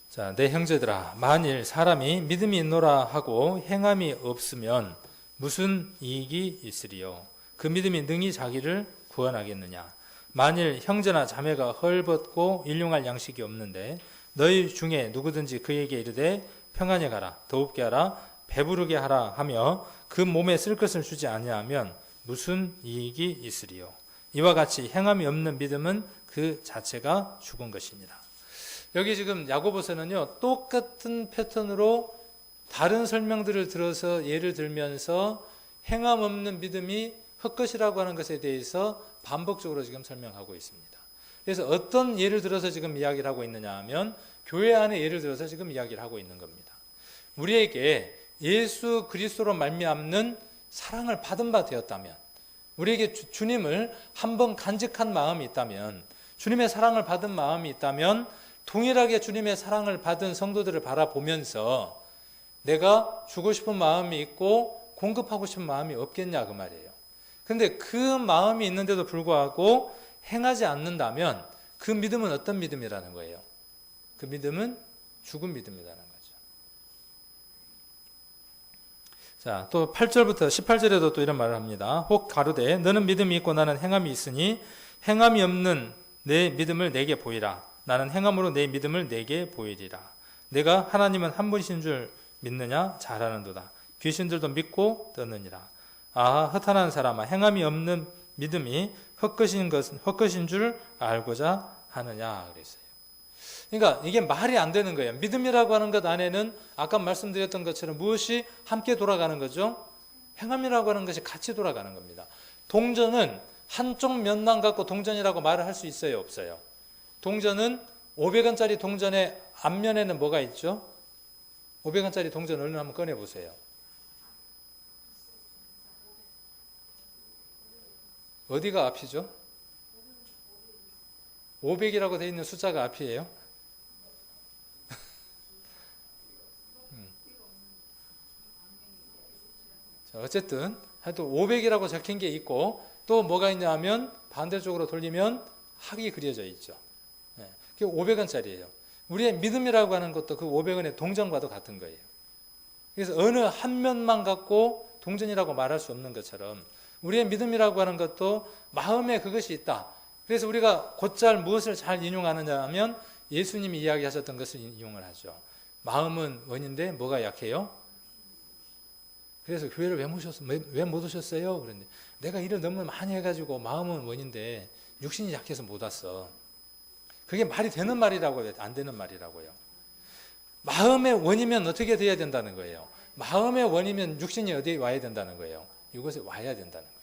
자, 내 형제들아, 만일 사람이 믿음이 있노라 하고 행함이 없으면 무슨 이익이 있으리요? 그 믿음이 능히 자기를 구원하겠느냐? 만일 형제나 자매가 헐벗고 일용할 양식이 없는데 너희 중에 누구든지 그에게 이르되 평안히 가라, 더웁게 하라, 배부르게 하라 하며 그 몸에 쓸 것을 주지 아니하면 무슨 이익이 있으리요? 이와 같이 행함이 없는 믿음은 그 자체가 죽은 것이니라. 여기 지금 야고보서는요, 똑같은 패턴으로 다른 설명들을 들어서 예를 들면서 행함 없는 믿음이 헛것이라고 하는 것에 대해서 반복적으로 지금 설명하고 있습니다. 그래서 어떤 예를 들어서 지금 이야기를 하고 있느냐 하면 교회 안에 예를 들어서 지금 이야기를 하고 있는 겁니다. 우리에게 예수 그리스도로 말미암는 사랑을 받은 바 되었다면, 우리에게 주님을 한번 간직한 마음이 있다면, 주님의 사랑을 받은 마음이 있다면 동일하게 주님의 사랑을 받은 성도들을 바라보면서 내가 주고 싶은 마음이 있고 공급하고 싶은 마음이 없겠냐 그 말이에요. 그런데 그 마음이 있는데도 불구하고 행하지 않는다면 그 믿음은 어떤 믿음이라는 거예요? 그 믿음은 죽은 믿음이라는 거죠. 자, 또 8절부터 18절에도 또 이런 말을 합니다. 혹 가로되 너는 믿음이 있고 나는 행함이 있으니 행함이 없는 내 믿음을 내게 보이라. 나는 행함으로 내 믿음을 내게 보이리라. 내가 하나님은 한 분이신 줄 믿느냐? 잘하는도다. 귀신들도 믿고 떠느니라. 아, 허탄한 사람아, 행함이 없는 믿음이 헛것인 줄 알고자 하느냐 그랬어요. 그러니까 이게 말이 안 되는 거예요. 믿음이라고 하는 것 안에는 아까 말씀드렸던 것처럼 무엇이 함께 돌아가는 거죠? 행함이라고 하는 것이 같이 돌아가는 겁니다. 동전은 한쪽 면만 갖고 동전이라고 말을 할 수 있어요, 없어요? 동전은 500원짜리 동전의 앞면에는 뭐가 있죠? 500원짜리 동전 얼른 한번 꺼내보세요. 어디가 앞이죠? 500이라고 되어 있는 숫자가 앞이에요? 자, 어쨌든 하여튼 500이라고 적힌 게 있고 또 뭐가 있냐 하면 반대쪽으로 돌리면 학이 그려져 있죠. 네, 그게 500원짜리예요. 우리의 믿음이라고 하는 것도 그 500원의 동전과도 같은 거예요. 그래서 어느 한 면만 갖고 동전이라고 말할 수 없는 것처럼 우리의 믿음이라고 하는 것도 마음에 그것이 있다. 그래서 우리가 곧잘 무엇을 잘 인용하느냐 하면 예수님이 이야기하셨던 것을 인용을 하죠. 마음은 원인데 뭐가 약해요? 그래서 교회를 왜 못 오셨어요? 그런데 내가 일을 너무 많이 해가지고 마음은 원인데 육신이 약해서 못 왔어. 그게 말이 되는 말이라고요? 안 되는 말이라고요? 마음의 원이면 어떻게 돼야 된다는 거예요? 마음의 원이면 육신이 어디에 와야 된다는 거예요? 이곳에 와야 된다는 거예요.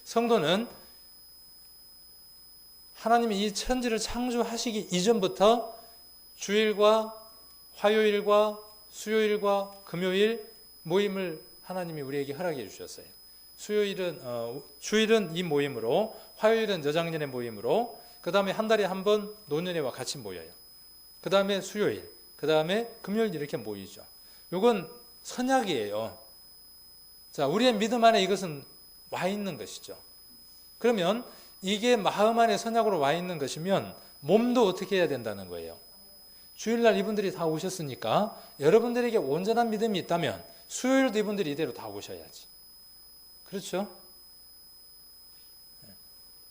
성도는 하나님이 이 천지를 창조하시기 이전부터 주일과 화요일과 수요일과 금요일 모임을 하나님이 우리에게 허락해 주셨어요. 주일은 이 모임으로, 화요일은 저작년의 모임으로, 그 다음에 한 달에 한 번 노년회와 같이 모여요. 그 다음에 수요일, 그 다음에 금요일 이렇게 모이죠. 이건 선약이에요. 자, 우리의 믿음 안에 이것은 와 있는 것이죠. 그러면 이게 마음 안에 선약으로 와 있는 것이면 몸도 어떻게 해야 된다는 거예요? 주일날 이분들이 다 오셨으니까 여러분들에게 온전한 믿음이 있다면 수요일도 이분들이 이대로 다 오셔야지. 그렇죠?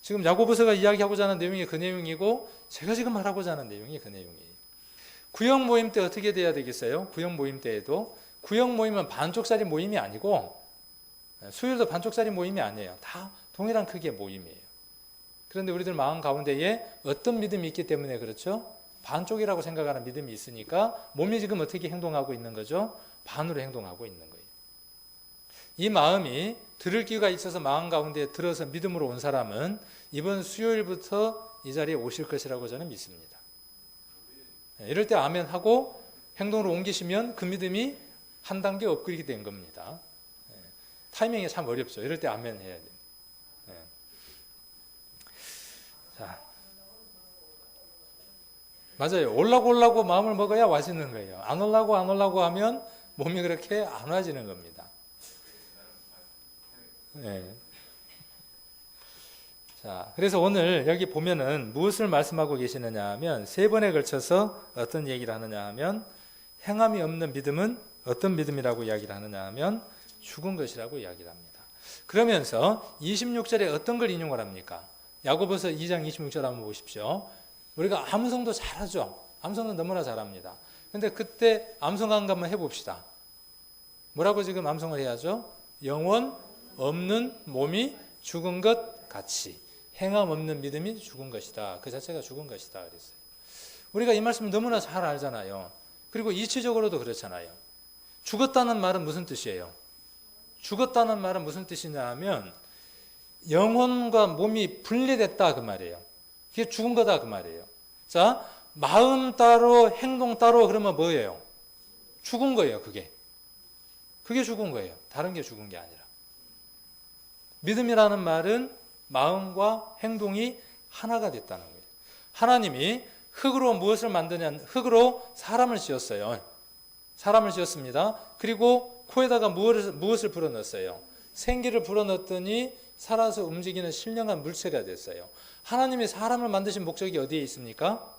지금 야고보서가 이야기하고자 하는 내용이 그 내용이고 제가 지금 말하고자 하는 내용이 그 내용이에요. 구역 모임 때 어떻게 돼야 되겠어요? 구역 모임 때에도 구역 모임은 반쪽짜리 모임이 아니고 수요일도 반쪽짜리 모임이 아니에요. 다 동일한 크기의 모임이에요. 그런데 우리들 마음 가운데에 어떤 믿음이 있기 때문에 그렇죠? 반쪽이라고 생각하는 믿음이 있으니까 몸이 지금 어떻게 행동하고 있는 거죠? 반으로 행동하고 있는 거예요. 이 마음이 들을 기회가 있어서 마음 가운데 들어서 믿음으로 온 사람은 이번 수요일부터 이 자리에 오실 것이라고 저는 믿습니다. 이럴 때 아멘 하고 행동으로 옮기시면 그 믿음이 한 단계 업그레이드 된 겁니다. 타이밍이 참 어렵죠. 이럴 때 아멘 해야 돼요. 자, 맞아요. 올라고 마음을 먹어야 와지는 거예요. 안 올라고 하면 몸이 그렇게 안 와지는 겁니다. 자, 그래서 오늘 여기 보면은 무엇을 말씀하고 계시느냐 하면 3번에 걸쳐서 어떤 얘기를 하느냐 하면 행함이 없는 믿음은 어떤 믿음이라고 이야기를 하느냐 하면 죽은 것이라고 이야기를 합니다. 그러면서 26절에 어떤 걸 인용을 합니까? 야고보서 2장 26절 한번 보십시오. 우리가 암송도 잘하죠. 암송도 너무나 잘합니다. 근데 그때 암송 한번 해봅시다. 뭐라고 지금 암송을 해야죠? 영원 없는 몸이 죽은 것 같이 행함 없는 믿음이 죽은 것이다. 그 자체가 죽은 것이다 그랬어요. 우리가 이 말씀 너무나 잘 알잖아요. 그리고 이치적으로도 그렇잖아요. 죽었다는 말은 무슨 뜻이에요? 죽었다는 말은 무슨 뜻이냐 하면 영혼과 몸이 분리됐다 그 말이에요. 그게 죽은 거다 그 말이에요. 자, 마음 따로 행동 따로 그러면 뭐예요? 죽은 거예요. 그게 죽은 거예요. 다른 게 죽은 게 아니라. 믿음이라는 말은 마음과 행동이 하나가 됐다는 거예요. 하나님이 흙으로 무엇을 만드냐? 흙으로 사람을 지었어요. 사람을 지었습니다. 그리고 코에다가 무엇을 불어넣었어요? 생기를 불어넣었더니 살아서 움직이는 신령한 물체가 됐어요. 하나님이 사람을 만드신 목적이 어디에 있습니까?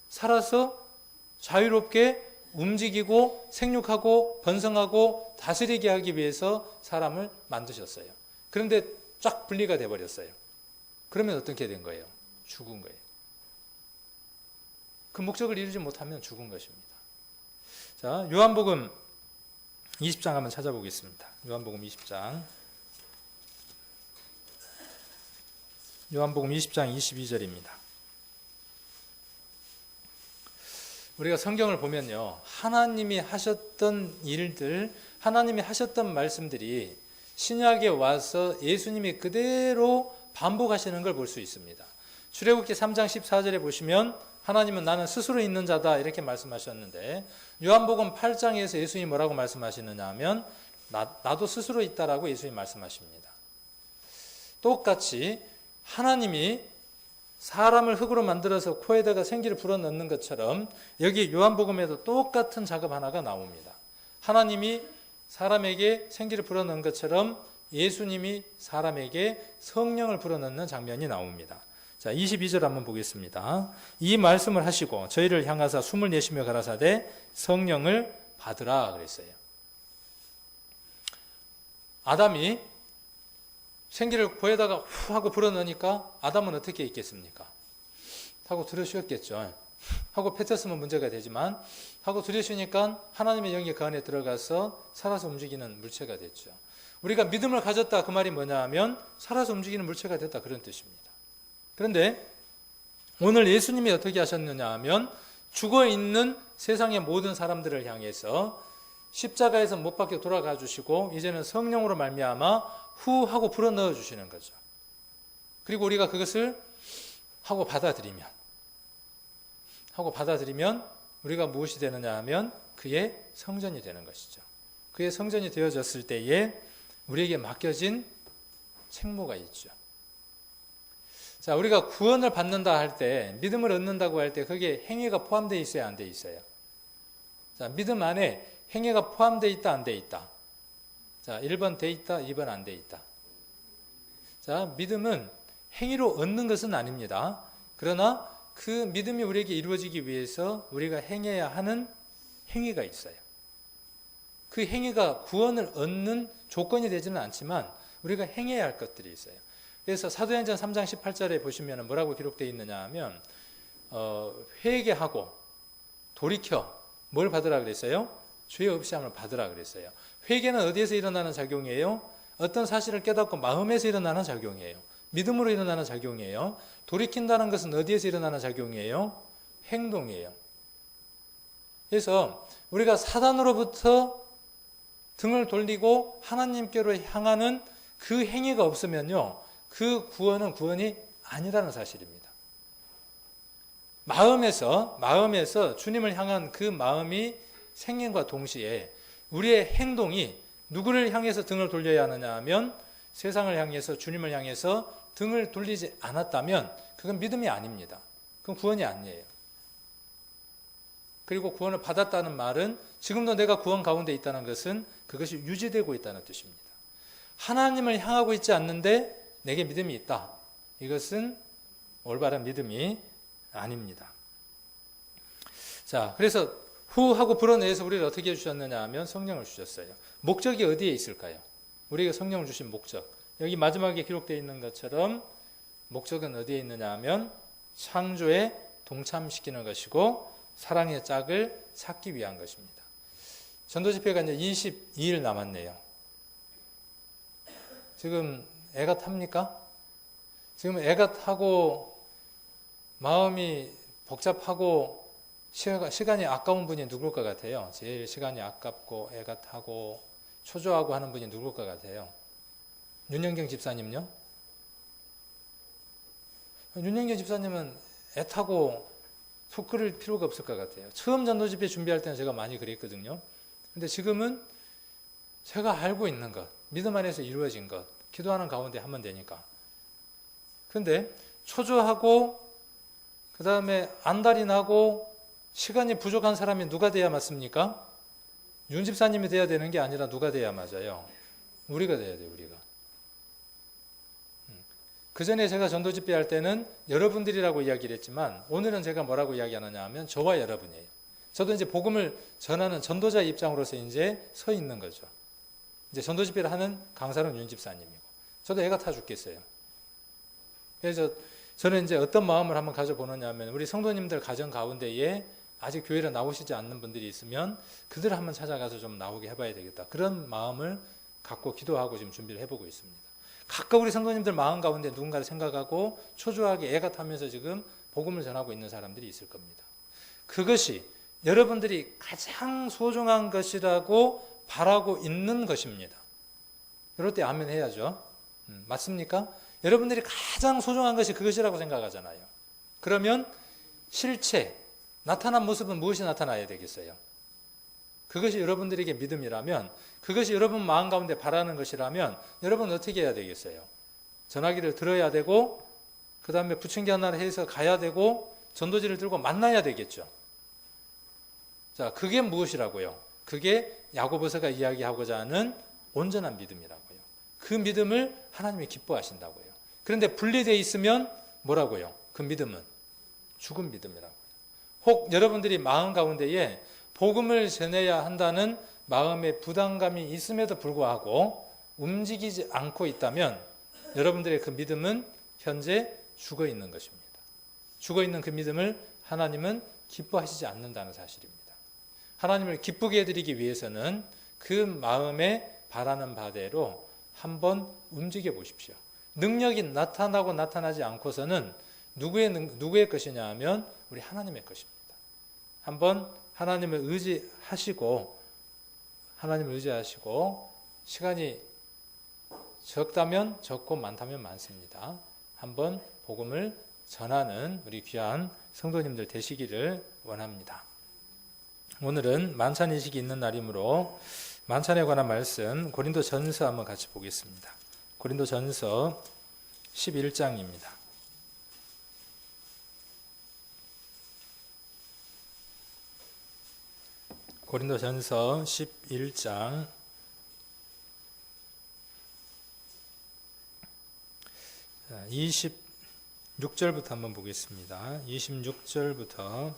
살아서 자유롭게 움직이고 생육하고 번성하고 다스리게 하기 위해서 사람을 만드셨어요. 그런데 쫙 분리가 돼버렸어요. 그러면 어떻게 된 거예요? 죽은 거예요. 그 목적을 이루지 못하면 죽은 것입니다. 자, 요한복음 20장 한번 찾아보겠습니다. 요한복음 20장. 요한복음 20장 22절입니다. 우리가 성경을 보면요. 하나님이 하셨던 일들, 하나님이 하셨던 말씀들이 신약에 와서 예수님이 그대로 반복하시는 걸 볼 수 있습니다. 출애굽기 3장 14절에 보시면 하나님은 나는 스스로 있는 자다 이렇게 말씀하셨는데 요한복음 8장에서 예수님이 뭐라고 말씀하시느냐 하면 나도 스스로 있다라고 예수님이 말씀하십니다. 똑같이 하나님이 사람을 흙으로 만들어서 코에다가 생기를 불어넣는 것처럼 여기 요한복음에도 똑같은 작업 하나가 나옵니다. 하나님이 사람에게 생기를 불어넣은 것처럼 예수님이 사람에게 성령을 불어넣는 장면이 나옵니다. 자, 22절 한번 보겠습니다. 이 말씀을 하시고 저희를 향하사 숨을 내쉬며 가라사대 성령을 받으라 그랬어요. 아담이 생기를 코에다가 후 하고 불어넣으니까 아담은 어떻게 있겠습니까? 하고 들여쉬었겠죠. 하고 뱉었으면 문제가 되지만 하고 들여쉬니까 하나님의 영이 그 안에 들어가서 살아서 움직이는 물체가 됐죠. 우리가 믿음을 가졌다 그 말이 뭐냐 하면 살아서 움직이는 물체가 됐다 그런 뜻입니다. 그런데 오늘 예수님이 어떻게 하셨느냐 하면 죽어있는 세상의 모든 사람들을 향해서 십자가에서 못 박혀 돌아가 주시고 이제는 성령으로 말미암아 후 하고 불어넣어 주시는 거죠. 그리고 우리가 그것을 하고 받아들이면 우리가 무엇이 되느냐 하면 그의 성전이 되는 것이죠. 그의 성전이 되어졌을 때에 우리에게 맡겨진 책무가 있죠. 자, 우리가 구원을 받는다 할 때, 믿음을 얻는다고 할 때 그게 행위가 포함되어 있어야 안 돼 있어요. 자, 믿음 안에 행위가 포함되어 있다 안 돼 있다. 자, 1번 돼 있다, 2번 안 돼 있다. 자, 믿음은 행위로 얻는 것은 아닙니다. 그러나 그 믿음이 우리에게 이루어지기 위해서 우리가 행해야 하는 행위가 있어요. 그 행위가 구원을 얻는 조건이 되지는 않지만 우리가 행해야 할 것들이 있어요. 그래서 사도행전 3장 18절에 보시면 뭐라고 기록되어 있느냐 하면 회개하고 돌이켜 뭘 받으라 그랬어요? 죄 없이 함을 받으라 그랬어요. 회개는 어디에서 일어나는 작용이에요? 어떤 사실을 깨닫고 마음에서 일어나는 작용이에요. 믿음으로 일어나는 작용이에요. 돌이킨다는 것은 어디에서 일어나는 작용이에요? 행동이에요. 그래서 우리가 사단으로부터 등을 돌리고 하나님께로 향하는 그 행위가 없으면요, 그 구원은 구원이 아니라는 사실입니다. 마음에서 주님을 향한 그 마음이 생김과 동시에 우리의 행동이 누구를 향해서 등을 돌려야 하느냐 하면 세상을 향해서, 주님을 향해서 등을 돌리지 않았다면 그건 믿음이 아닙니다. 그건 구원이 아니에요. 그리고 구원을 받았다는 말은 지금도 내가 구원 가운데 있다는 것은 그것이 유지되고 있다는 뜻입니다. 하나님을 향하고 있지 않는데 내게 믿음이 있다. 이것은 올바른 믿음이 아닙니다. 자, 그래서 후하고 불어내서 우리를 어떻게 해주셨느냐 하면 성령을 주셨어요. 목적이 어디에 있을까요? 우리에게 성령을 주신 목적. 여기 마지막에 기록되어 있는 것처럼 목적은 어디에 있느냐 하면 창조에 동참시키는 것이고 사랑의 짝을 찾기 위한 것입니다. 전도집회가 이제 22일 남았네요. 지금 애가 탑니까? 지금 애가 타고 마음이 복잡하고 시간이 아까운 분이 누굴 것 같아요? 제일 시간이 아깝고 애가 타고 초조하고 하는 분이 누굴 것 같아요? 윤영경 집사님요? 윤영경 집사님은 애 타고 속 끓일 필요가 없을 것 같아요. 처음 전도집회 준비할 때는 제가 많이 그랬거든요. 근데 지금은 제가 알고 있는 것, 믿음 안에서 이루어진 것, 기도하는 가운데 하면 되니까. 그런데 초조하고 그 다음에 안달이 나고 시간이 부족한 사람이 누가 돼야 맞습니까? 윤 집사님이 돼야 되는 게 아니라 누가 돼야 맞아요? 우리가 돼야 돼요. 우리가. 그 전에 제가 전도집회 할 때는 여러분들이라고 이야기를 했지만 오늘은 제가 뭐라고 이야기하느냐 하면 저와 여러분이에요. 저도 이제 복음을 전하는 전도자 입장으로서 이제 서 있는 거죠. 이제 전도집회를 하는 강사는 윤 집사님이고 저도 애가 타 죽겠어요. 그래서 저는 이제 어떤 마음을 한번 가져보느냐 하면 우리 성도님들 가정 가운데에 아직 교회를 나오시지 않는 분들이 있으면 그들을 한번 찾아가서 좀 나오게 해봐야 되겠다. 그런 마음을 갖고 기도하고 지금 준비를 해보고 있습니다. 각각 우리 성도님들 마음 가운데 누군가를 생각하고 초조하게 애가 타면서 지금 복음을 전하고 있는 사람들이 있을 겁니다. 그것이 여러분들이 가장 소중한 것이라고 바라고 있는 것입니다. 이럴 때 아멘 해야죠. 맞습니까? 여러분들이 가장 소중한 것이 그것이라고 생각하잖아요. 그러면 실체, 나타난 모습은 무엇이 나타나야 되겠어요? 그것이 여러분들에게 믿음이라면, 그것이 여러분 마음 가운데 바라는 것이라면 여러분은 어떻게 해야 되겠어요? 전화기를 들어야 되고 그 다음에 부침개 하나를 해서 가야 되고 전도지를 들고 만나야 되겠죠. 자, 그게 무엇이라고요? 그게 야고보서가 이야기하고자 하는 온전한 믿음이라고요. 그 믿음을 하나님이 기뻐하신다고요. 그런데 분리되어 있으면 뭐라고요? 그 믿음은 죽은 믿음이라고요. 혹 여러분들이 마음 가운데에 복음을 전해야 한다는 마음의 부담감이 있음에도 불구하고 움직이지 않고 있다면 여러분들의 그 믿음은 현재 죽어 있는 것입니다. 죽어 있는 그 믿음을 하나님은 기뻐하시지 않는다는 사실입니다. 하나님을 기쁘게 해드리기 위해서는 그 마음에 바라는 바대로 한번 움직여 보십시오. 능력이 나타나고 나타나지 않고서는 누구의 것이냐 하면 우리 하나님의 것입니다. 한번 하나님을 의지하시고 시간이 적다면 적고 많다면 많습니다. 한번 복음을 전하는 우리 귀한 성도님들 되시기를 원합니다. 오늘은 만찬의식이 있는 날이므로 만찬에 관한 말씀 고린도전서 한번 같이 보겠습니다. 고린도전서 11장입니다. 고린도전서 11장 26절부터 한번 보겠습니다. 26절부터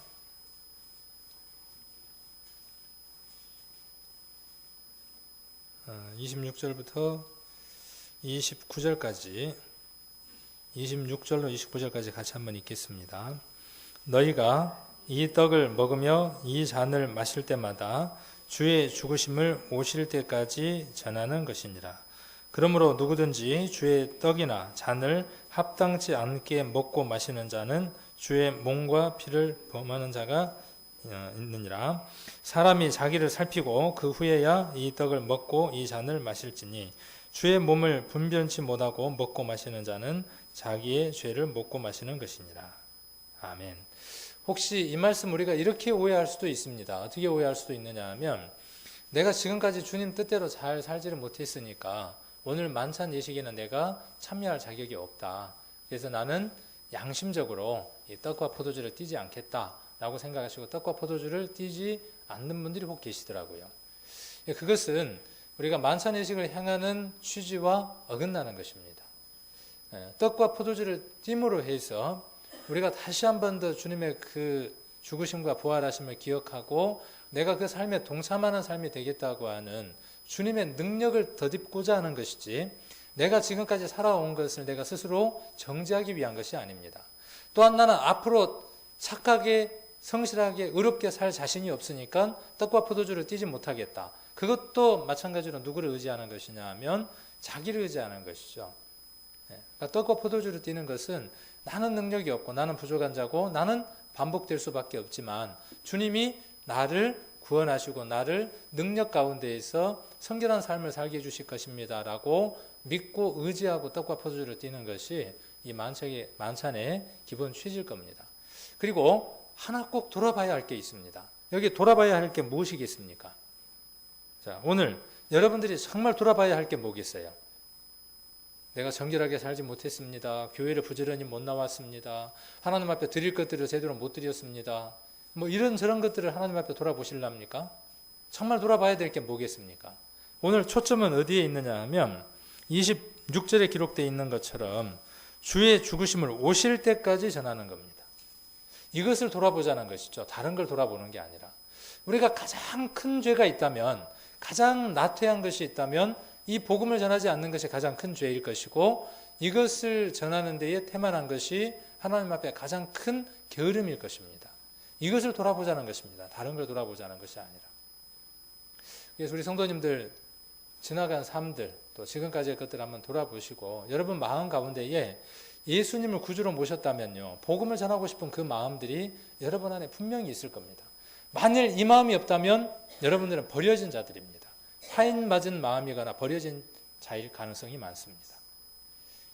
29절까지 26절로 29절까지 같이 한번 읽겠습니다. 너희가 이 떡을 먹으며 이 잔을 마실 때마다 주의 죽으심을 오실 때까지 전하는 것이니라. 그러므로 누구든지 주의 떡이나 잔을 합당치 않게 먹고 마시는 자는 주의 몸과 피를 범하는 자가 있느니라. 사람이 자기를 살피고 그 후에야 이 떡을 먹고 이 잔을 마실지니 주의 몸을 분별치 못하고 먹고 마시는 자는 자기의 죄를 먹고 마시는 것이니라. 아멘. 혹시 이 말씀 우리가 이렇게 오해할 수도 있습니다. 어떻게 오해할 수도 있느냐 하면 내가 지금까지 주님 뜻대로 잘 살지를 못했으니까 오늘 만찬 예식에는 내가 참여할 자격이 없다. 그래서 나는 양심적으로 이 떡과 포도주를 띠지 않겠다라고 생각하시고 떡과 포도주를 띠지 않는 분들이 혹 계시더라고요. 그것은 우리가 만찬 예식을 향하는 취지와 어긋나는 것입니다. 떡과 포도주를 띠므로 해서 우리가 다시 한 번 더 주님의 그 죽으심과 부활하심을 기억하고 내가 그 삶에 동참하는 삶이 되겠다고 하는 주님의 능력을 덧입고자 하는 것이지 내가 지금까지 살아온 것을 내가 스스로 정지하기 위한 것이 아닙니다. 또한 나는 앞으로 착하게 성실하게 의롭게 살 자신이 없으니까 떡과 포도주를 띠지 못하겠다. 그것도 마찬가지로 누구를 의지하는 것이냐 하면 자기를 의지하는 것이죠. 그러니까 떡과 포도주를 띠는 것은 나는 능력이 없고 나는 부족한 자고 나는 반복될 수밖에 없지만 주님이 나를 구원하시고 나를 능력 가운데에서 성결한 삶을 살게 해주실 것입니다 라고 믿고 의지하고 떡과 포도주를 띠는 것이 이 만찬의 기본 취지일 겁니다. 그리고 하나 꼭 돌아봐야 할 게 있습니다. 여기 돌아봐야 할 게 무엇이겠습니까? 자, 오늘 여러분들이 정말 돌아봐야 할 게 뭐겠어요? 내가 정결하게 살지 못했습니다. 교회를 부지런히 못 나왔습니다. 하나님 앞에 드릴 것들을 제대로 못 드렸습니다. 뭐 이런저런 것들을 하나님 앞에 돌아보실랍니까? 정말 돌아봐야 될 게 뭐겠습니까? 오늘 초점은 어디에 있느냐 하면 26절에 기록되어 있는 것처럼 주의 죽으심을 오실 때까지 전하는 겁니다. 이것을 돌아보자는 것이죠. 다른 걸 돌아보는 게 아니라. 우리가 가장 큰 죄가 있다면, 가장 나태한 것이 있다면 이 복음을 전하지 않는 것이 가장 큰 죄일 것이고 이것을 전하는 데에 태만한 것이 하나님 앞에 가장 큰 게으름일 것입니다. 이것을 돌아보자는 것입니다. 다른 걸 돌아보자는 것이 아니라. 그래서 우리 성도님들 지나간 삶들 또 지금까지의 것들을 한번 돌아보시고 여러분 마음 가운데에 예수님을 구주로 모셨다면요. 복음을 전하고 싶은 그 마음들이 여러분 안에 분명히 있을 겁니다. 만일 이 마음이 없다면 여러분들은 버려진 자들입니다. 화인 맞은 마음이거나 버려진 자일 가능성이 많습니다.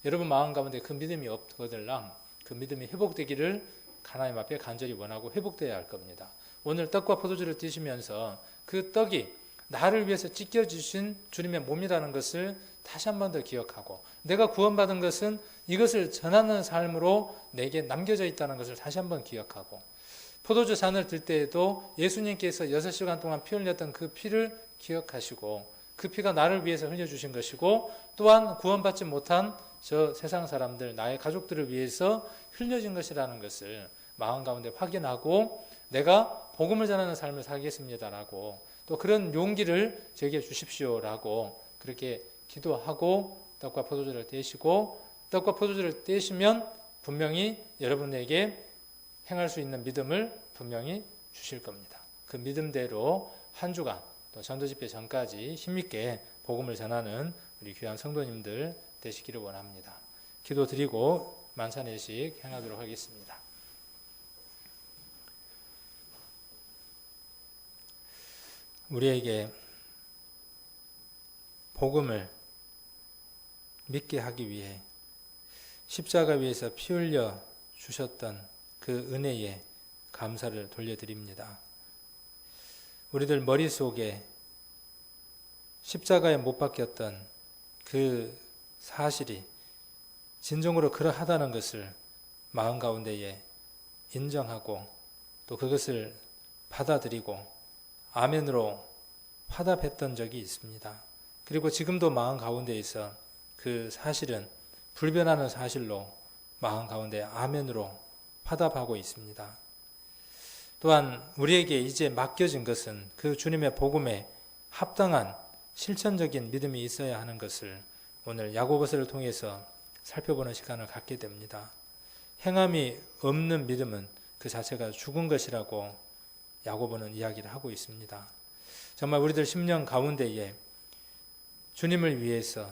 여러분 마음 가운데 그 믿음이 없거들랑 그 믿음이 회복되기를 하나님 앞에 간절히 원하고 회복되어야 할 겁니다. 오늘 떡과 포도주를 띠시면서 그 떡이 나를 위해서 찢겨주신 주님의 몸이라는 것을 다시 한 번 더 기억하고 내가 구원받은 것은 이것을 전하는 삶으로 내게 남겨져 있다는 것을 다시 한 번 기억하고 포도주 잔을 들 때에도 예수님께서 6시간 동안 피 흘렸던 그 피를 기억하시고 그 피가 나를 위해서 흘려주신 것이고 또한 구원받지 못한 저 세상 사람들 나의 가족들을 위해서 흘려진 것이라는 것을 마음 가운데 확인하고 내가 복음을 전하는 삶을 살겠습니다라고 또 그런 용기를 제게 주십시오라고 그렇게 기도하고 떡과 포도주를 떼시고 떡과 포도주를 떼시면 분명히 여러분에게 행할 수 있는 믿음을 분명히 주실 겁니다. 그 믿음대로 한 주간 또 전도집회 전까지 힘있게 복음을 전하는 우리 귀한 성도님들 되시기를 원합니다. 기도드리고 만찬예식 행하도록 하겠습니다. 우리에게 복음을 믿게 하기 위해 십자가 위에서 피 흘려 주셨던 그 은혜에 감사를 돌려드립니다. 우리들 머릿속에 십자가에 못 박혔던 그 사실이 진정으로 그러하다는 것을 마음 가운데에 인정하고 또 그것을 받아들이고 아멘으로 화답했던 적이 있습니다. 그리고 지금도 마음 가운데에서 그 사실은 불변하는 사실로 마음 가운데 아멘으로 화답하고 있습니다. 또한 우리에게 이제 맡겨진 것은 그 주님의 복음에 합당한 실천적인 믿음이 있어야 하는 것을 오늘 야고보서를 통해서 살펴보는 시간을 갖게 됩니다. 행함이 없는 믿음은 그 자체가 죽은 것이라고 야고보는 이야기를 하고 있습니다. 정말 우리들 10년 가운데에 주님을 위해서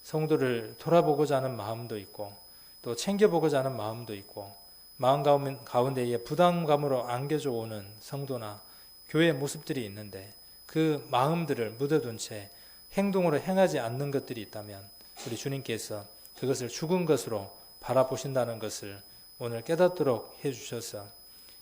성도를 돌아보고자 하는 마음도 있고 또 챙겨보고자 하는 마음도 있고 마음 가운데에 부담감으로 안겨져 오는 성도나 교회 모습들이 있는데 그 마음들을 묻어둔 채 행동으로 행하지 않는 것들이 있다면 우리 주님께서 그것을 죽은 것으로 바라보신다는 것을 오늘 깨닫도록 해주셔서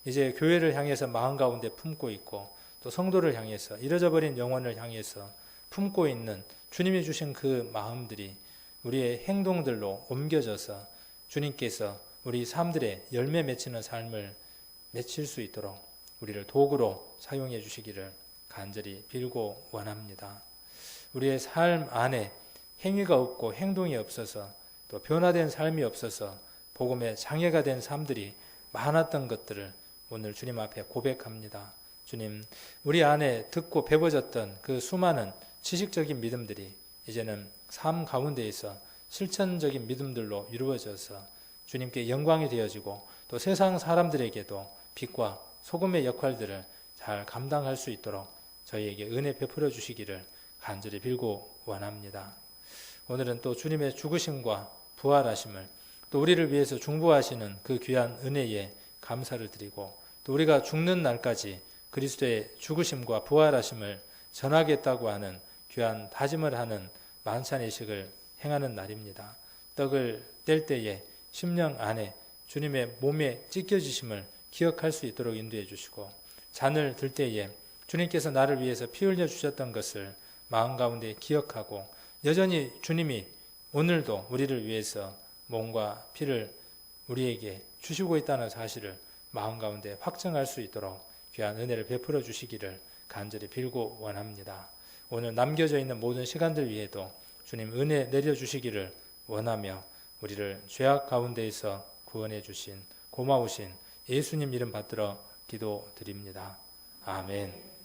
이제 교회를 향해서 마음 가운데 품고 있고 또 성도를 향해서 잃어져버린 영혼을 향해서 품고 있는 주님이 주신 그 마음들이 우리의 행동들로 옮겨져서 주님께서 우리 삶들의 열매 맺히는 삶을 맺힐 수 있도록 우리를 도구로 사용해 주시기를 간절히 빌고 원합니다. 우리의 삶 안에 행위가 없고 행동이 없어서 또 변화된 삶이 없어서 복음에 장애가 된 삶들이 많았던 것들을 오늘 주님 앞에 고백합니다. 주님, 우리 안에 듣고 배워졌던 그 수많은 지식적인 믿음들이 이제는 삶 가운데에서 실천적인 믿음들로 이루어져서 주님께 영광이 되어지고 또 세상 사람들에게도 빛과 소금의 역할들을 잘 감당할 수 있도록 저희에게 은혜 베풀어 주시기를 간절히 빌고 원합니다. 오늘은 또 주님의 죽으심과 부활하심을 또 우리를 위해서 중보하시는 그 귀한 은혜에 감사를 드리고 또 우리가 죽는 날까지 그리스도의 죽으심과 부활하심을 전하겠다고 하는 귀한 다짐을 하는 만찬의식을 행하는 날입니다. 떡을 뗄 때에 심령 안에 주님의 몸에 찢겨지심을 기억할 수 있도록 인도해 주시고 잔을 들 때에 주님께서 나를 위해서 피 흘려 주셨던 것을 마음 가운데 기억하고 여전히 주님이 오늘도 우리를 위해서 몸과 피를 우리에게 주시고 있다는 사실을 마음 가운데 확증할 수 있도록 귀한 은혜를 베풀어 주시기를 간절히 빌고 원합니다. 오늘 남겨져 있는 모든 시간들 위에도 주님 은혜 내려주시기를 원하며 우리를 죄악 가운데에서 구원해 주신 고마우신 예수님 이름 받들어 기도드립니다. 아멘.